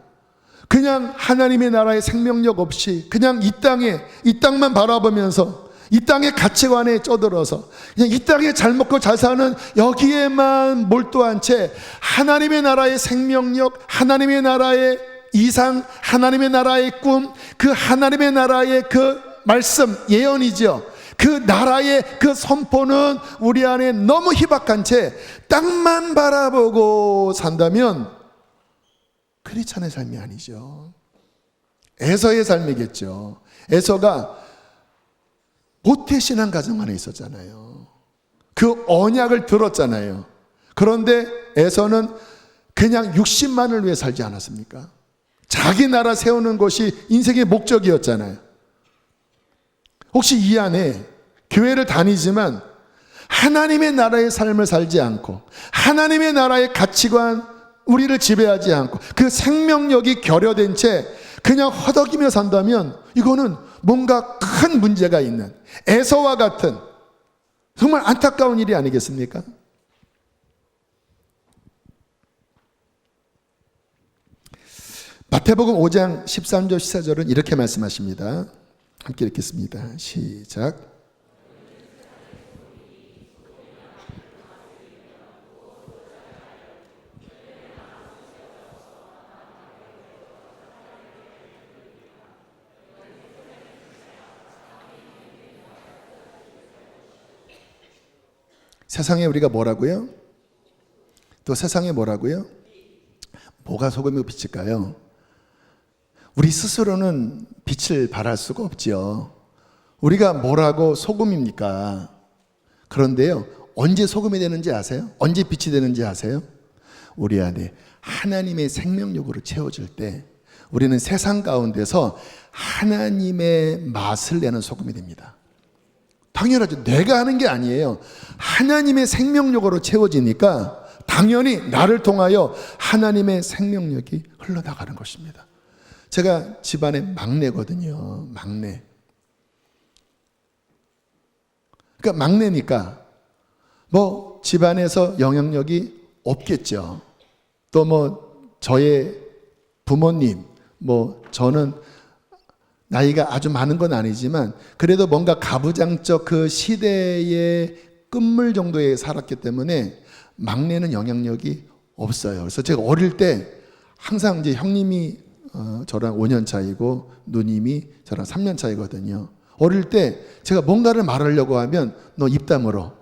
그냥 하나님의 나라의 생명력 없이 그냥 이 땅만 바라보면서 이 땅의 가치관에 쩌들어서 그냥 이 땅에 잘 먹고 잘 사는 여기에만 몰두한 채 하나님의 나라의 생명력, 하나님의 나라의 이상, 하나님의 나라의 꿈, 그 하나님의 나라의 그 말씀, 예언이죠. 그 나라의 그 선포는 우리 안에 너무 희박한 채 땅만 바라보고 산다면 크리스찬의 삶이 아니죠. 에서의 삶이겠죠. 에서가 모태신앙 가정 안에 있었잖아요. 그 언약을 들었잖아요. 그런데 에서는 그냥 육신만을 위해 살지 않았습니까? 자기 나라 세우는 것이 인생의 목적이었잖아요. 혹시 이 안에 교회를 다니지만 하나님의 나라의 삶을 살지 않고 하나님의 나라의 가치관, 우리를 지배하지 않고 그 생명력이 결여된 채 그냥 허덕이며 산다면 이거는 뭔가 큰 문제가 있는, 에서와 같은 정말 안타까운 일이 아니겠습니까? 마태복음 5장 13절 14절은 이렇게 말씀하십니다. 함께 읽겠습니다. 시작. 세상에 우리가 뭐라고요? 또 세상에 뭐라고요? 뭐가 소금이고 빛일까요? 우리 스스로는 빛을 발할 수가 없지요. 우리가 뭐라고 소금입니까? 그런데요, 언제 소금이 되는지 아세요? 언제 빛이 되는지 아세요? 우리 안에 하나님의 생명력으로 채워질 때 우리는 세상 가운데서 하나님의 맛을 내는 소금이 됩니다. 당연하죠. 내가 하는 게 아니에요. 하나님의 생명력으로 채워지니까 당연히 나를 통하여 하나님의 생명력이 흘러나가는 것입니다. 제가 집안의 막내거든요. 막내. 그러니까 막내니까 뭐 집안에서 영향력이 없겠죠. 또 뭐 저의 부모님, 뭐 저는 나이가 아주 많은 건 아니지만 그래도 뭔가 가부장적 그 시대의 끝물 정도에 살았기 때문에 막내는 영향력이 없어요. 그래서 제가 어릴 때 항상 이제 형님이 저랑 5년 차이고 누님이 저랑 3년 차이거든요. 어릴 때 제가 뭔가를 말하려고 하면 너 입 다물어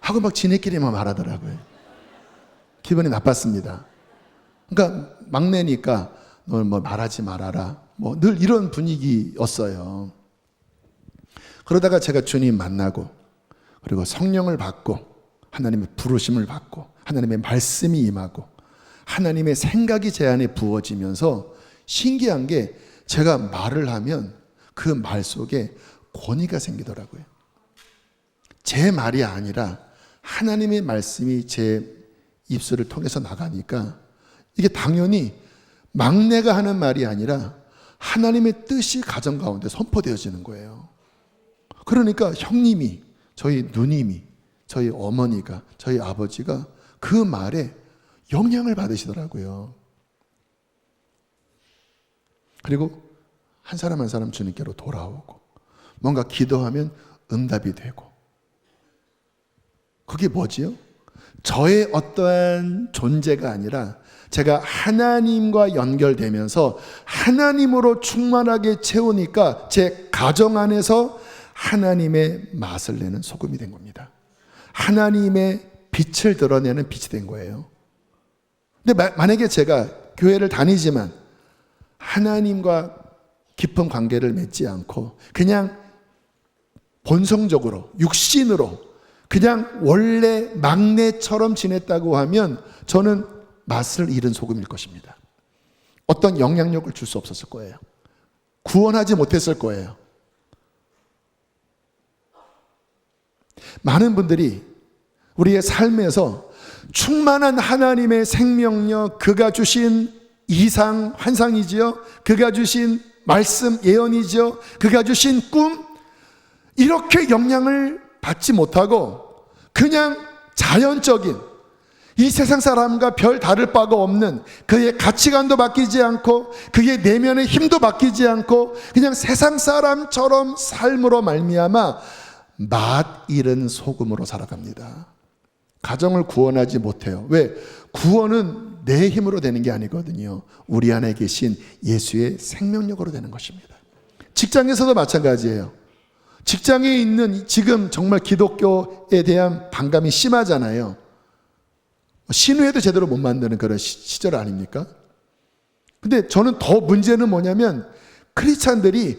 하고 막 지네끼리만 말하더라고요. 기분이 나빴습니다. 그러니까 막내니까 너 뭐 말하지 말아라. 뭐 늘 이런 분위기였어요. 그러다가 제가 주님 만나고 그리고 성령을 받고 하나님의 부르심을 받고 하나님의 말씀이 임하고 하나님의 생각이 제 안에 부어지면서 신기한 게 제가 말을 하면 그 말 속에 권위가 생기더라고요. 제 말이 아니라 하나님의 말씀이 제 입술을 통해서 나가니까 이게 당연히 막내가 하는 말이 아니라 하나님의 뜻이 가정 가운데 선포되어지는 거예요. 그러니까 형님이, 저희 누님이, 저희 어머니가, 저희 아버지가 그 말에 영향을 받으시더라고요. 그리고 한 사람 한 사람 주님께로 돌아오고 뭔가 기도하면 응답이 되고, 그게 뭐지요? 저의 어떠한 존재가 아니라 제가 하나님과 연결되면서 하나님으로 충만하게 채우니까 제 가정 안에서 하나님의 맛을 내는 소금이 된 겁니다. 하나님의 빛을 드러내는 빛이 된 거예요. 근데 만약에 제가 교회를 다니지만 하나님과 깊은 관계를 맺지 않고 그냥 본성적으로 육신으로 그냥 원래 막내처럼 지냈다고 하면 저는 맛을 잃은 소금일 것입니다. 어떤 영향력을 줄 수 없었을 거예요. 구원하지 못했을 거예요. 많은 분들이 우리의 삶에서 충만한 하나님의 생명력, 그가 주신 이상, 환상이지요. 그가 주신 말씀, 예언이죠. 그가 주신 꿈, 이렇게 영향을 받지 못하고 그냥 자연적인 이 세상 사람과 별 다를 바가 없는 그의 가치관도 바뀌지 않고 그의 내면의 힘도 바뀌지 않고 그냥 세상 사람처럼 삶으로 말미암아 맛 잃은 소금으로 살아갑니다. 가정을 구원하지 못해요. 왜? 구원은 내 힘으로 되는 게 아니거든요. 우리 안에 계신 예수의 생명력으로 되는 것입니다. 직장에서도 마찬가지예요. 직장에 있는 지금 정말 기독교에 대한 반감이 심하잖아요. 신우회도 제대로 못 만드는 그런 시절 아닙니까? 근데 저는 더 문제는 뭐냐면 크리스찬들이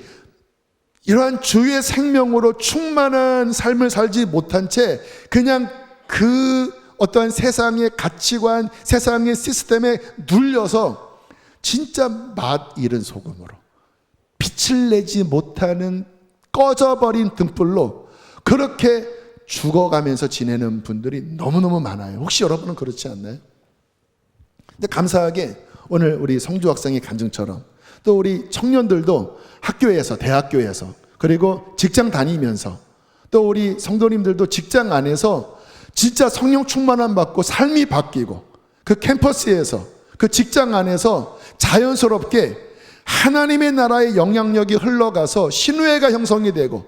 이러한 주의 생명으로 충만한 삶을 살지 못한 채 그냥 그 어떠한 세상의 가치관, 세상의 시스템에 눌려서 진짜 맛 잃은 소금으로 빛을 내지 못하는 꺼져버린 등불로 그렇게 죽어가면서 지내는 분들이 너무너무 많아요. 혹시 여러분은 그렇지 않나요? 근데 감사하게 오늘 우리 성주 학생의 간증처럼 또 우리 청년들도 학교에서, 대학교에서, 그리고 직장 다니면서 또 우리 성도님들도 직장 안에서 진짜 성령 충만함 받고 삶이 바뀌고 그 캠퍼스에서 그 직장 안에서 자연스럽게 하나님의 나라의 영향력이 흘러가서 신우회가 형성이 되고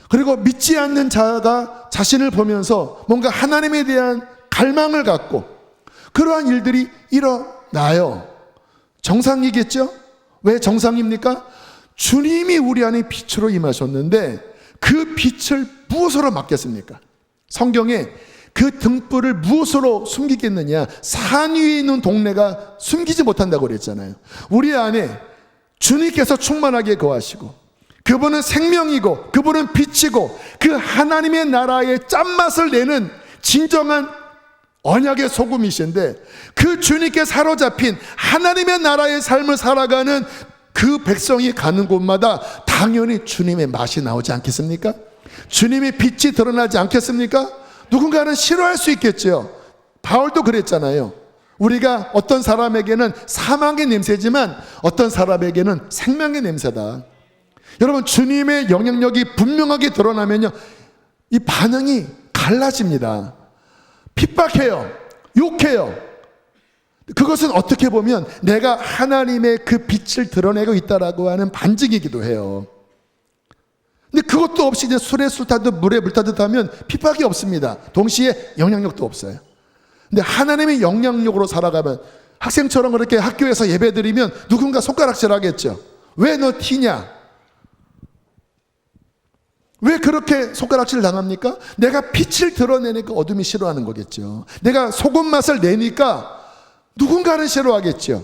그리고 믿지 않는 자가 자신을 보면서 뭔가 하나님에 대한 갈망을 갖고 그러한 일들이 일어나요. 정상이겠죠? 왜 정상입니까? 주님이 우리 안에 빛으로 임하셨는데 그 빛을 무엇으로 막겠습니까? 성경에 그 등불을 무엇으로 숨기겠느냐? 산 위에 있는 동네가 숨기지 못한다고 그랬잖아요. 우리 안에 주님께서 충만하게 거하시고 그분은 생명이고 그분은 빛이고 그 하나님의 나라의 짠맛을 내는 진정한 언약의 소금이신데 그 주님께 사로잡힌 하나님의 나라의 삶을 살아가는 그 백성이 가는 곳마다 당연히 주님의 맛이 나오지 않겠습니까? 주님의 빛이 드러나지 않겠습니까? 누군가는 싫어할 수 있겠죠. 바울도 그랬잖아요. 우리가 어떤 사람에게는 사망의 냄새지만 어떤 사람에게는 생명의 냄새다. 여러분, 주님의 영향력이 분명하게 드러나면요, 이 반응이 갈라집니다. 핍박해요. 욕해요. 그것은 어떻게 보면 내가 하나님의 그 빛을 드러내고 있다라고 하는 반증이기도 해요. 근데 그것도 없이 이제 술에 술 타듯 물에 물 타듯 하면 핍박이 없습니다. 동시에 영향력도 없어요. 근데 하나님의 영향력으로 살아가면 학생처럼 그렇게 학교에서 예배드리면 누군가 손가락질 하겠죠. 왜 너 튀냐? 왜 그렇게 손가락질 당합니까? 내가 빛을 드러내니까 어둠이 싫어하는 거겠죠. 내가 소금 맛을 내니까 누군가는 싫어하겠죠.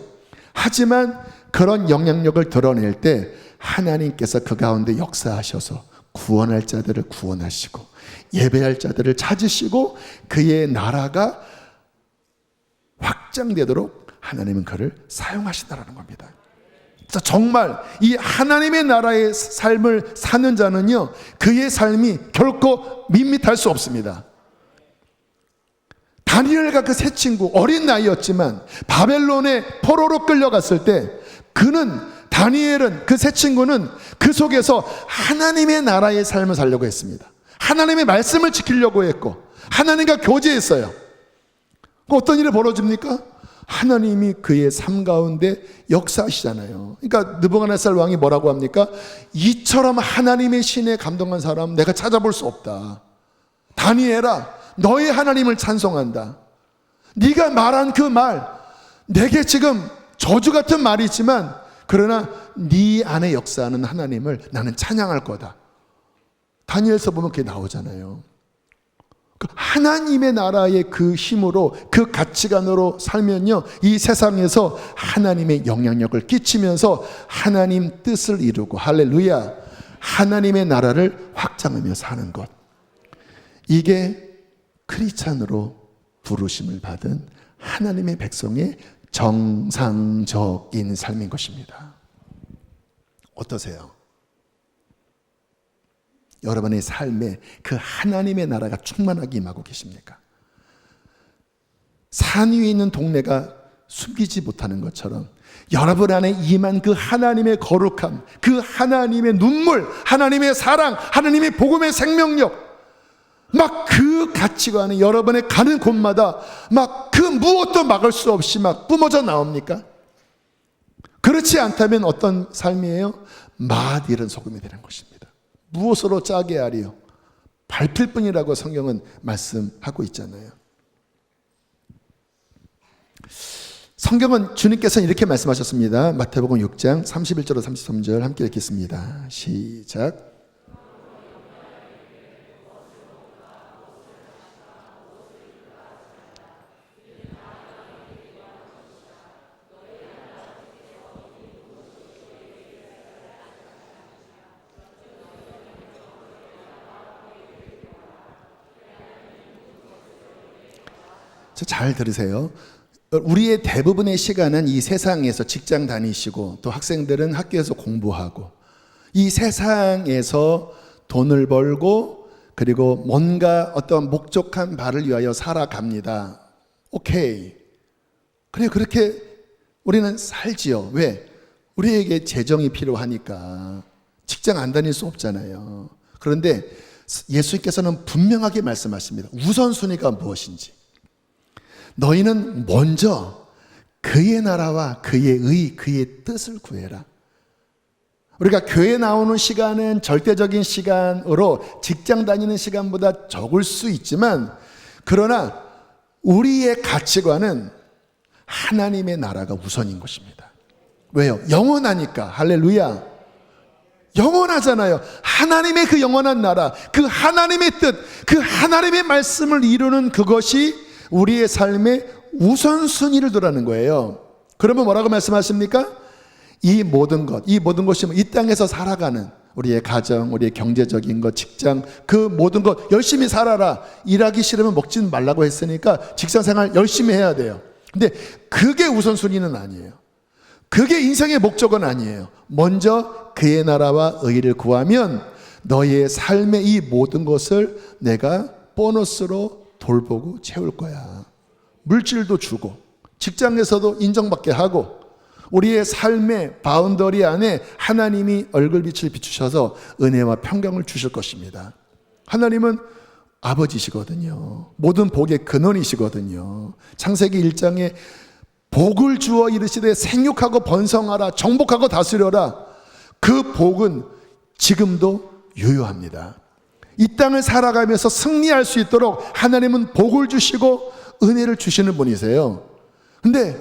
하지만 그런 영향력을 드러낼 때 하나님께서 그 가운데 역사하셔서 구원할 자들을 구원하시고 예배할 자들을 찾으시고 그의 나라가 확장되도록 하나님은 그를 사용하신다는 겁니다. 그래서 정말 이 하나님의 나라의 삶을 사는 자는요, 그의 삶이 결코 밋밋할 수 없습니다. 다니엘과 그 세 친구, 어린 나이였지만 바벨론의 포로로 끌려갔을 때 다니엘은, 그 세 친구는 그 속에서 하나님의 나라의 삶을 살려고 했습니다. 하나님의 말씀을 지키려고 했고 하나님과 교제했어요. 어떤 일이 벌어집니까? 하나님이 그의 삶 가운데 역사하시잖아요. 그러니까 느부갓네살 왕이 뭐라고 합니까? 이처럼 하나님의 신에 감동한 사람 내가 찾아볼 수 없다. 다니엘아, 너의 하나님을 찬송한다. 네가 말한 그 말, 내게 지금 저주 같은 말이지만 그러나 네 안에 역사하는 하나님을 나는 찬양할 거다. 다니엘서 보면 그게 나오잖아요. 그 하나님의 나라의 그 힘으로, 그 가치관으로 살면요, 이 세상에서 하나님의 영향력을 끼치면서 하나님 뜻을 이루고, 할렐루야, 하나님의 나라를 확장하며 사는 것, 이게 크리스찬으로 부르심을 받은 하나님의 백성의 정상적인 삶인 것입니다. 어떠세요? 여러분의 삶에 그 하나님의 나라가 충만하게 임하고 계십니까? 산 위에 있는 동네가 숨기지 못하는 것처럼 여러분 안에 임한 그 하나님의 거룩함, 그 하나님의 눈물, 하나님의 사랑, 하나님의 복음의 생명력, 막 그 가치관이 여러분의 가는 곳마다 막 그 무엇도 막을 수 없이 막 뿜어져 나옵니까? 그렇지 않다면 어떤 삶이에요? 맛 잃은 소금이 되는 것입니다. 무엇으로 짜게 하리요? 밟힐 뿐이라고 성경은 말씀하고 있잖아요. 성경은 주님께서는 이렇게 말씀하셨습니다. 마태복음 6장 31절로 33절 함께 읽겠습니다. 시작. 잘 들으세요. 우리의 대부분의 시간은 이 세상에서 직장 다니시고, 또 학생들은 학교에서 공부하고, 이 세상에서 돈을 벌고, 그리고 뭔가 어떤 목적한 바를 위하여 살아갑니다. 오케이. 그래, 그렇게 우리는 살지요. 왜? 우리에게 재정이 필요하니까. 직장 안 다닐 수 없잖아요. 그런데 예수님께서는 분명하게 말씀하십니다. 우선순위가 무엇인지. 너희는 먼저 그의 나라와 그의 의, 그의 뜻을 구해라. 우리가 교회 나오는 시간은 절대적인 시간으로 직장 다니는 시간보다 적을 수 있지만, 그러나 우리의 가치관은 하나님의 나라가 우선인 것입니다. 왜요? 영원하니까. 할렐루야. 영원하잖아요. 하나님의 그 영원한 나라, 그 하나님의 뜻, 그 하나님의 말씀을 이루는 그것이 우리의 삶의 우선순위를 두라는 거예요. 그러면 뭐라고 말씀하십니까? 이 모든 것이 이 땅에서 살아가는 우리의 가정, 우리의 경제적인 것, 직장, 그 모든 것 열심히 살아라. 일하기 싫으면 먹지 말라고 했으니까 직장생활 열심히 해야 돼요. 근데 그게 우선순위는 아니에요. 그게 인생의 목적은 아니에요. 먼저 그의 나라와 의를 구하면 너희의 삶의 이 모든 것을 내가 보너스로 돌보고 채울 거야. 물질도 주고, 직장에서도 인정받게 하고, 우리의 삶의 바운더리 안에 하나님이 얼굴빛을 비추셔서 은혜와 평강을 주실 것입니다. 하나님은 아버지시거든요. 모든 복의 근원이시거든요. 창세기 1장에 복을 주어 이르시되 생육하고 번성하라, 정복하고 다스려라. 그 복은 지금도 유효합니다. 이 땅을 살아가면서 승리할 수 있도록 하나님은 복을 주시고 은혜를 주시는 분이세요. 근데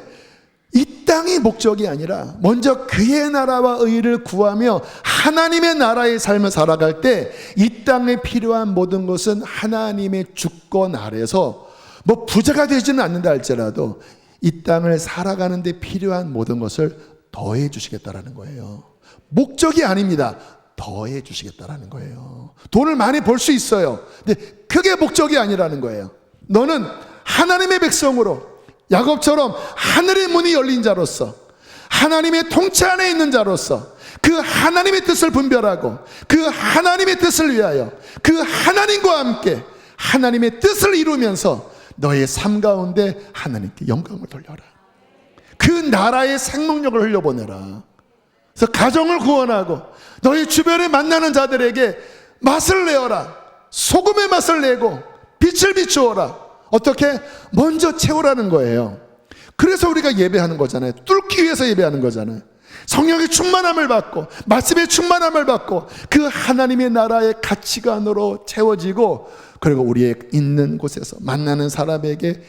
이 땅이 목적이 아니라 먼저 그의 나라와 의를 구하며 하나님의 나라의 삶을 살아갈 때 이 땅에 필요한 모든 것은 하나님의 주권 아래서, 뭐 부자가 되지는 않는다 할지라도 이 땅을 살아가는 데 필요한 모든 것을 더해 주시겠다라는 거예요. 목적이 아닙니다. 더해 주시겠다라는 거예요. 돈을 많이 벌 수 있어요. 근데 그게 목적이 아니라는 거예요. 너는 하나님의 백성으로 야곱처럼 하늘의 문이 열린 자로서, 하나님의 통치 안에 있는 자로서 그 하나님의 뜻을 분별하고 그 하나님의 뜻을 위하여 그 하나님과 함께 하나님의 뜻을 이루면서 너의 삶 가운데 하나님께 영광을 돌려라. 그 나라의 생명력을 흘려보내라. 그래서 가정을 구원하고 너희 주변에 만나는 자들에게 맛을 내어라. 소금의 맛을 내고 빛을 비추어라. 어떻게? 먼저 채우라는 거예요. 그래서 우리가 예배하는 거잖아요. 뚫기 위해서 예배하는 거잖아요. 성령의 충만함을 받고 말씀의 충만함을 받고 그 하나님의 나라의 가치관으로 채워지고, 그리고 우리의 있는 곳에서 만나는 사람에게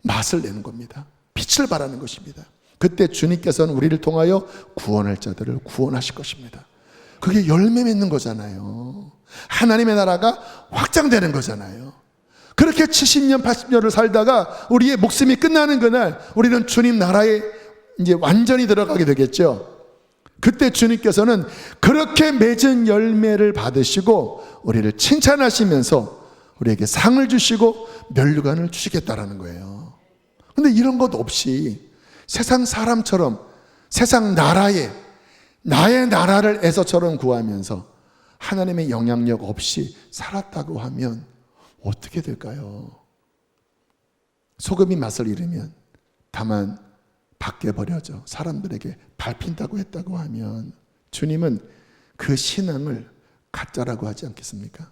맛을 내는 겁니다. 빛을 발하는 것입니다. 그때 주님께서는 우리를 통하여 구원할 자들을 구원하실 것입니다. 그게 열매 맺는 거잖아요. 하나님의 나라가 확장되는 거잖아요. 그렇게 70년 80년을 살다가 우리의 목숨이 끝나는 그날 우리는 주님 나라에 이제 완전히 들어가게 되겠죠. 그때 주님께서는 그렇게 맺은 열매를 받으시고 우리를 칭찬하시면서 우리에게 상을 주시고 면류관을 주시겠다라는 거예요. 근데 이런 것 없이 세상 사람처럼 세상 나라에 나의 나라를 에서처럼 구하면서 하나님의 영향력 없이 살았다고 하면 어떻게 될까요? 소금이 맛을 잃으면 다만 밖에 버려져 사람들에게 밟힌다고 했다고 하면 주님은 그 신앙을 가짜라고 하지 않겠습니까?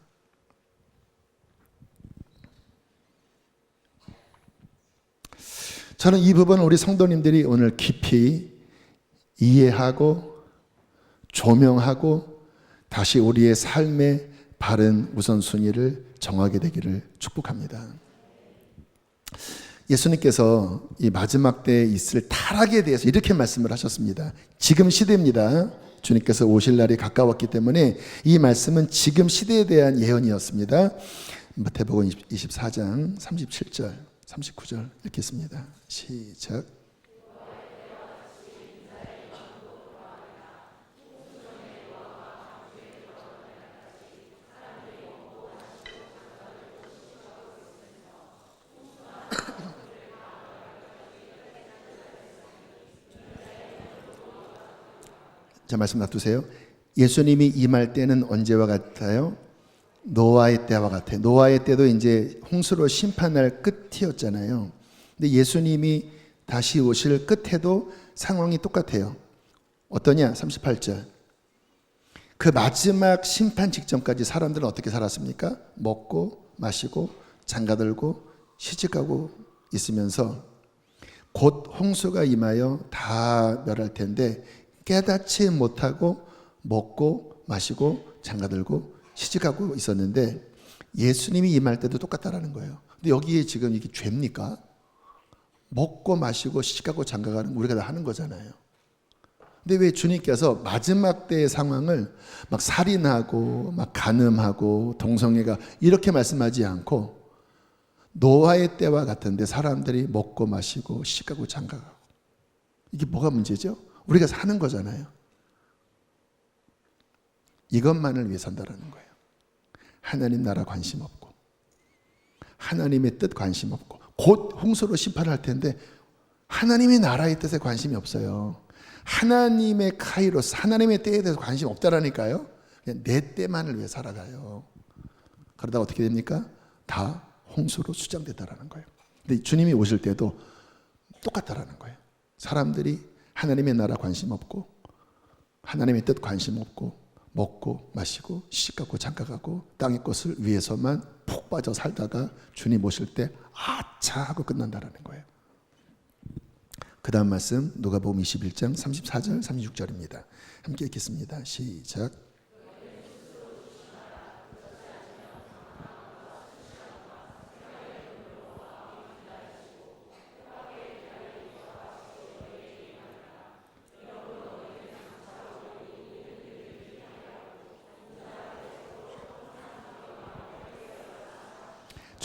저는 이 부분을 우리 성도님들이 오늘 깊이 이해하고 조명하고 다시 우리의 삶의 바른 우선순위를 정하게 되기를 축복합니다. 예수님께서 이 마지막 때에 있을 타락에 대해서 이렇게 말씀을 하셨습니다. 지금 시대입니다. 주님께서 오실 날이 가까웠기 때문에 이 말씀은 지금 시대에 대한 예언이었습니다. 마태복음 24장 37절 39절 읽겠습니다. 시작. 자, 말씀 놔두세요. 예수님이 임할 때는 언제와 같아요? 노아의 때와 같아요. 노아의 때도 이제 홍수로 심판할 끝이었잖아요. 근데 예수님이 다시 오실 끝에도 상황이 똑같아요. 어떠냐? 38절. 그 마지막 심판 직전까지 사람들은 어떻게 살았습니까? 먹고 마시고 장가들고 시집가고 있으면서 곧 홍수가 임하여 다 멸할 텐데 깨닫지 못하고 먹고 마시고 장가들고 시집가고 있었는데 예수님이 임할 때도 똑같다라는 거예요. 근데 여기에 지금 이게 죄입니까? 먹고 마시고 시집가고 장가가는 우리가 다 하는 거잖아요. 근데 왜 주님께서 마지막 때의 상황을 막 살인하고 막 간음하고 동성애가 이렇게 말씀하지 않고 노아의 때와 같은데 사람들이 먹고 마시고 시집가고 장가가고 이게 뭐가 문제죠? 우리가 사는 거잖아요. 이것만을 위해 산다라는 거예요. 하나님 나라 관심 없고 하나님의 뜻 관심 없고 곧 홍수로 심판할 텐데 하나님의 나라의 뜻에 관심이 없어요. 하나님의 카이로스 하나님의 때에 대해서 관심 없다라니까요. 그냥 내 때만을 위해 살아가요. 그러다 어떻게 됩니까? 다 홍수로 수장됐다라는 거예요. 근데 주님이 오실 때도 똑같다라는 거예요. 사람들이 하나님의 나라 관심 없고 하나님의 뜻 관심 없고 먹고 마시고 시집가고 장가가고 땅의 것을 위해서만 푹 빠져 살다가 주님 오실 때 아차 하고 끝난다라는 거예요. 그 다음 말씀 누가복음 21장 34절 36절입니다. 함께 읽겠습니다. 시작.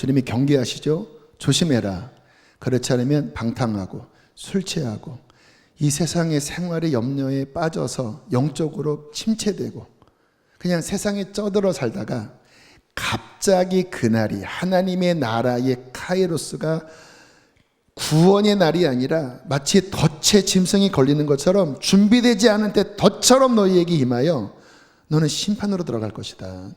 주님이 경계하시죠. 조심해라. 그렇지 않으면 방탕하고 술 취하고 이 세상의 생활의 염려에 빠져서 영적으로 침체되고 그냥 세상에 쩌들어 살다가 갑자기 그날이 하나님의 나라의 카이로스가 구원의 날이 아니라 마치 덫에 짐승이 걸리는 것처럼 준비되지 않은 때 덫처럼 너희에게 임하여 너는 심판으로 들어갈 것이다.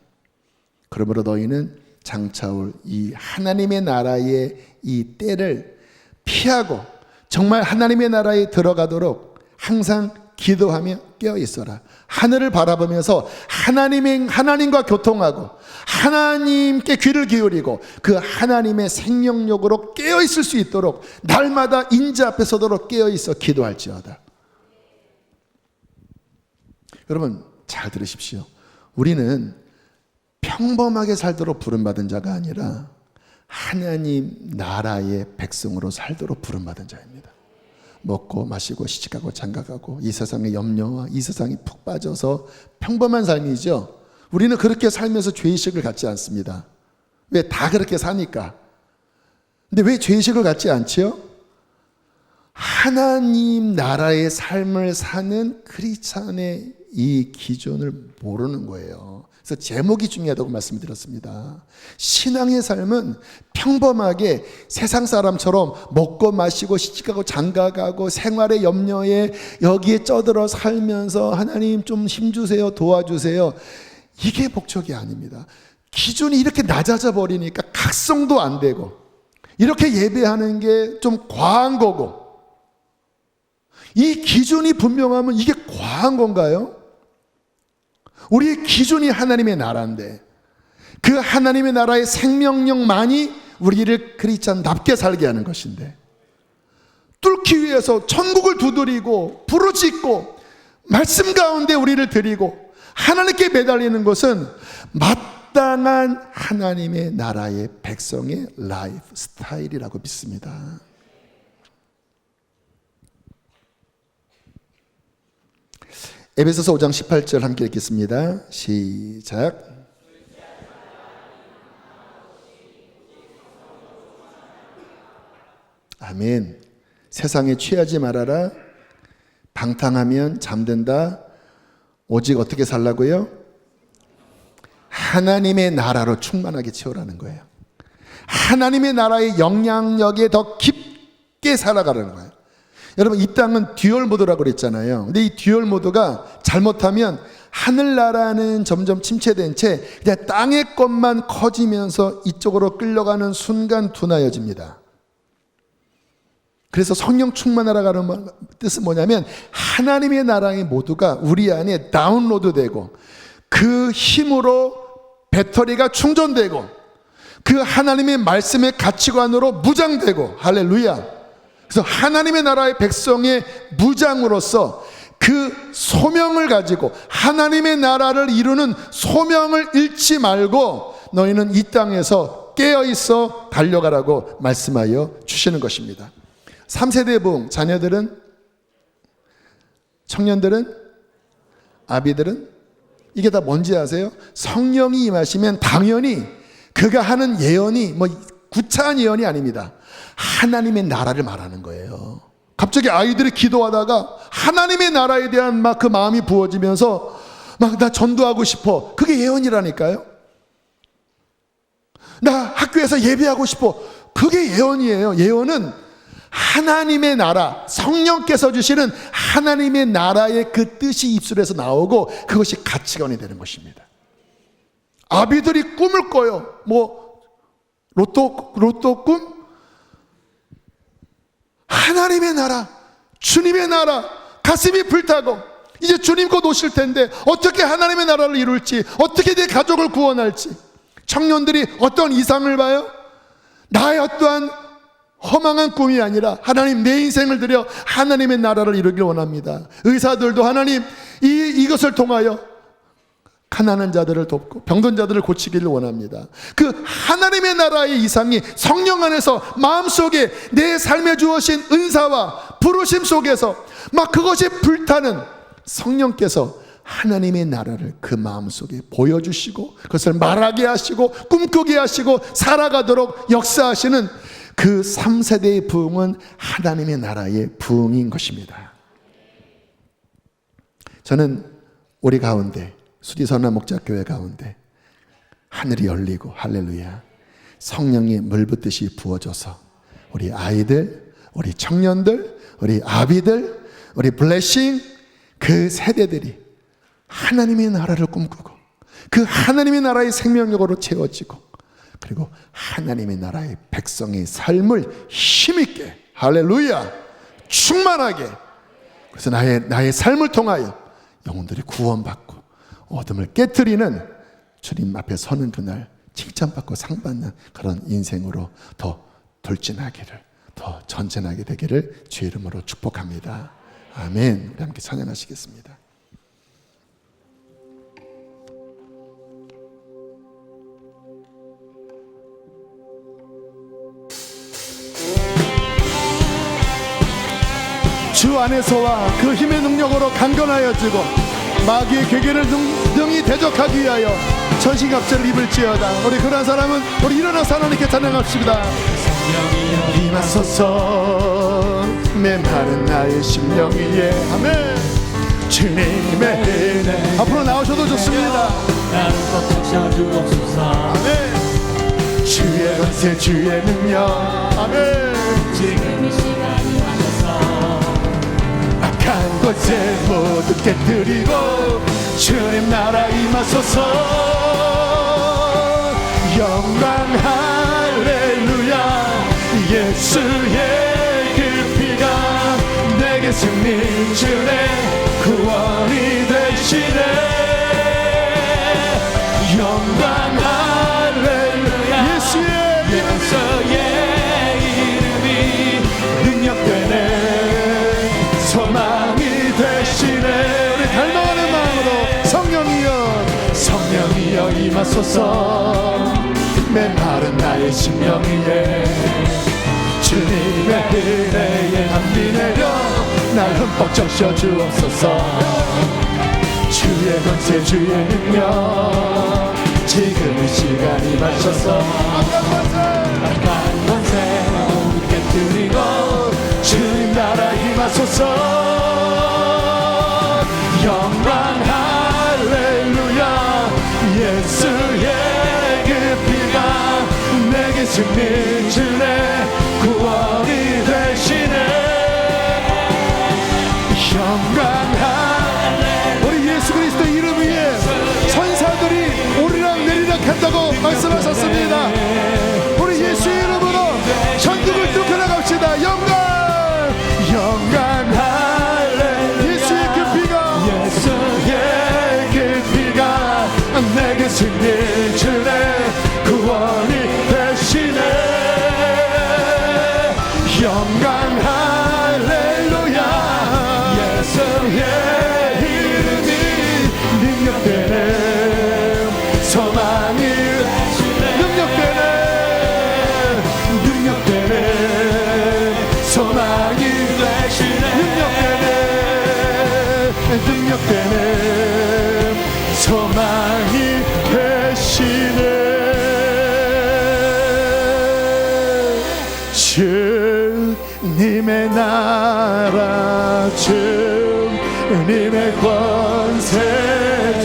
그러므로 너희는 장차올 이 하나님의 나라의 이 때를 피하고 정말 하나님의 나라에 들어가도록 항상 기도하며 깨어 있어라. 하늘을 바라보면서 하나님과 교통하고 하나님께 귀를 기울이고 그 하나님의 생명력으로 깨어 있을 수 있도록 날마다 인자 앞에 서도록 깨어 있어 기도할지어다. 여러분 잘 들으십시오. 우리는 평범하게 살도록 부름받은 자가 아니라 하나님 나라의 백성으로 살도록 부름받은 자입니다. 먹고 마시고 시집가고 장가가고 이 세상의 염려와 이 세상에 푹 빠져서 평범한 삶이죠. 우리는 그렇게 살면서 죄의식을 갖지 않습니다. 왜? 다 그렇게 사니까. 근데 왜 죄의식을 갖지 않지요? 하나님 나라의 삶을 사는 크리스찬의 이 기준을 모르는 거예요. 그래서 제목이 중요하다고 말씀드렸습니다. 신앙의 삶은 평범하게 세상 사람처럼 먹고 마시고 시집가고 장가가고 생활의 염려에 여기에 쩌들어 살면서 하나님 좀 힘주세요, 도와주세요, 이게 목적이 아닙니다. 기준이 이렇게 낮아져 버리니까 각성도 안 되고 이렇게 예배하는 게 좀 과한 거고, 이 기준이 분명하면 이게 과한 건가요? 우리의 기준이 하나님의 나라인데 그 하나님의 나라의 생명력만이 우리를 크리스찬답게 살게 하는 것인데, 뚫기 위해서 천국을 두드리고 부르짖고 말씀 가운데 우리를 드리고 하나님께 매달리는 것은 마땅한 하나님의 나라의 백성의 라이프 스타일이라고 믿습니다. 에베소서 5장 18절 함께 읽겠습니다. 시작. 아멘. 세상에 취하지 말아라. 방탕하면 잠든다. 오직 어떻게 살라고요? 하나님의 나라로 충만하게 채우라는 거예요. 하나님의 나라의 영향력에 더 깊게 살아가라는 거예요. 여러분, 이 땅은 듀얼 모드라고 그랬잖아요. 근데 이 듀얼 모드가 잘못하면 하늘나라는 점점 침체된 채 그냥 땅의 것만 커지면서 이쪽으로 끌려가는 순간 둔하여집니다. 그래서 성령 충만하라는 뜻은 뭐냐면 하나님의 나라의 모두가 우리 안에 다운로드되고 그 힘으로 배터리가 충전되고 그 하나님의 말씀의 가치관으로 무장되고, 할렐루야. 그래서 하나님의 나라의 백성의 무장으로서 그 소명을 가지고 하나님의 나라를 이루는 소명을 잃지 말고 너희는 이 땅에서 깨어있어 달려가라고 말씀하여 주시는 것입니다. 3세대 부흥, 자녀들은, 청년들은, 아비들은 이게 다 뭔지 아세요? 성령이 임하시면 당연히 그가 하는 예언이 뭐 구차한 예언이 아닙니다. 하나님의 나라를 말하는 거예요. 갑자기 아이들이 기도하다가 하나님의 나라에 대한 막 그 마음이 부어지면서 막 나 전도하고 싶어. 그게 예언이라니까요. 나 학교에서 예배하고 싶어. 그게 예언이에요. 예언은 하나님의 나라, 성령께서 주시는 하나님의 나라의 그 뜻이 입술에서 나오고 그것이 가치관이 되는 것입니다. 아비들이 꿈을 꿔요. 뭐 로또 꿈? 하나님의 나라, 주님의 나라, 가슴이 불타고 이제 주님 곧 오실 텐데 어떻게 하나님의 나라를 이룰지, 어떻게 내 가족을 구원할지. 청년들이 어떤 이상을 봐요? 나의 어떠한 허망한 꿈이 아니라 하나님, 내 인생을 들여 하나님의 나라를 이루길 원합니다. 의사들도 하나님 이것을 통하여 가난한 자들을 돕고 병든 자들을 고치기를 원합니다. 그 하나님의 나라의 이상이 성령 안에서 마음속에 내 삶에 주어진 은사와 부르심 속에서 막 그것이 불타는 성령께서 하나님의 나라를 그 마음속에 보여주시고 그것을 말하게 하시고 꿈꾸게 하시고 살아가도록 역사하시는 그 3세대의 부흥은 하나님의 나라의 부흥인 것입니다. 저는 우리 가운데 수지선한 목자교회 가운데 하늘이 열리고, 할렐루야, 성령이 물붓듯이 부어져서 우리 아이들, 우리 청년들, 우리 아비들, 우리 블레싱 그 세대들이 하나님의 나라를 꿈꾸고 그 하나님의 나라의 생명력으로 채워지고 그리고 하나님의 나라의 백성의 삶을 힘있게, 할렐루야, 충만하게, 그래서 나의 삶을 통하여 영혼들이 구원받고 어둠을 깨트리는 주님 앞에 서는 그날 칭찬받고 상받는 그런 인생으로 더 돌진하기를, 더 전진하게 되기를 주의 이름으로 축복합니다. 아멘. 우리 함께 찬양하시겠습니다. 주 안에서와 그 힘의 능력으로 강건하여지고 마귀의 괴계를 능히 대적하기 위하여 전신갑주를 입을지어다. 우리 그런 사람은 우리 일어나서 하나님께 찬양합시다. 임하소서 메마른 나의 심령 위에. 아멘. 주님의 은혜. 앞으로 나오셔도 좋습니다. 나를 꽉 주옵소서. 아멘. 주의 권세 주의 능력. 아멘. 지금 이 시간이 와셔서 악한 것을 모두 깨뜨리고 주님 나라 임하소서. 영광 할렐루야. 예수의 그 피가 내게 승리 주네 구원이 되시네. 영광 할렐루야. 예수의 이름이 능력되네 소망이 되시네. 우리 갈망하는 마음으로 성령이여 임하소서. 메마른 나의 심령 위에 주님의 은혜에 담비 내려 날 흠뻑 적셔 주옵소서. 주의 권세 주의 능력 지금 이 시간이 맞춰서 악한 권세 모두 깨뜨리고 주님 나라 임하소서. 영광 할렐루야. 예수의 그 피가 내게 승리 주네 구원이 되시네. 영광 할렐루야. 우리 예수 그리스도 이름 위에 천사들이 오르락 내리락 한다고 말씀하셨습니다. 우리 예수의 이름으로 전국을 뚫고 나갑시다. 영광 할렐루야. 예수의 그 피가 내게 승리 주네 구원이 되시네. 영광 할렐루야. 예수의 이름이 능력되네 소망이 능력되네 소망이 능력되네 소망이 되시네. 주님의 나라 주님의 권세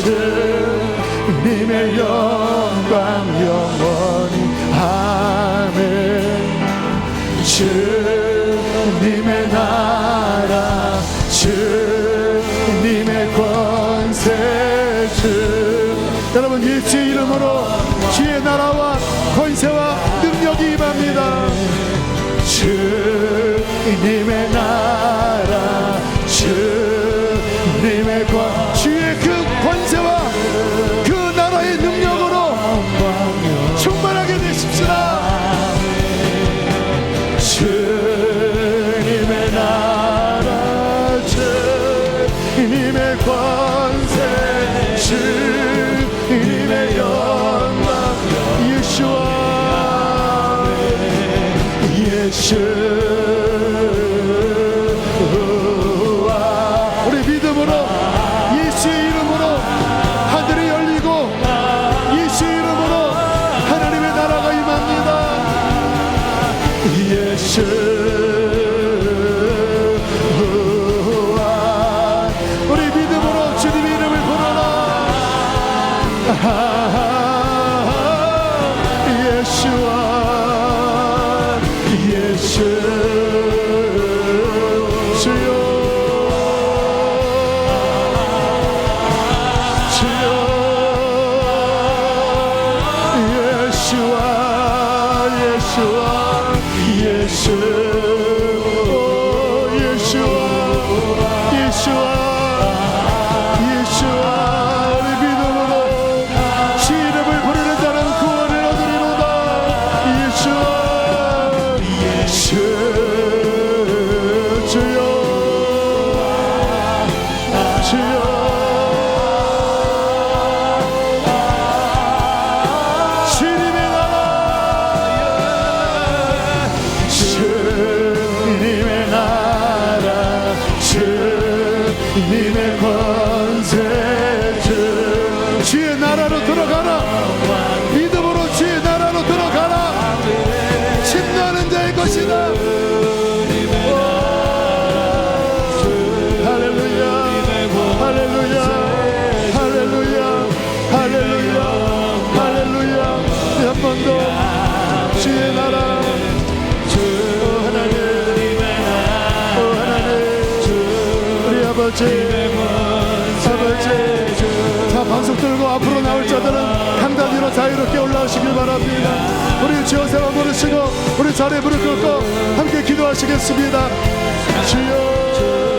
주님의 영광 영원히 아멘. 주님의 나라 주님의 권세 여러분 예수의 이름으로 주의 나라와 권세와 능력이 임합니다. 주님의 나라 주님의 주의 그 권세와 그 나라의 능력으로 충만하게 되십시다. 주님의 나라 주님의 권세 주님의 영광 예수와 우리 믿음으로 예수의 이름으로 하늘이 열리고 예수의 이름으로 하나님의 나라가 임합니다. 우리 믿음으로 주님의 이름을 부르라. 예수와 예수 번도 주의 나라 오 하나님 오 하나님 우리 아버지 자 반석 들고 앞으로 나올 자들은 한 단위로 자유롭게 올라오시길 바랍니다. 우리 주여 세워 부르시고 우리 자리에 무릎 꿇고 함께 기도하시겠습니다. 주여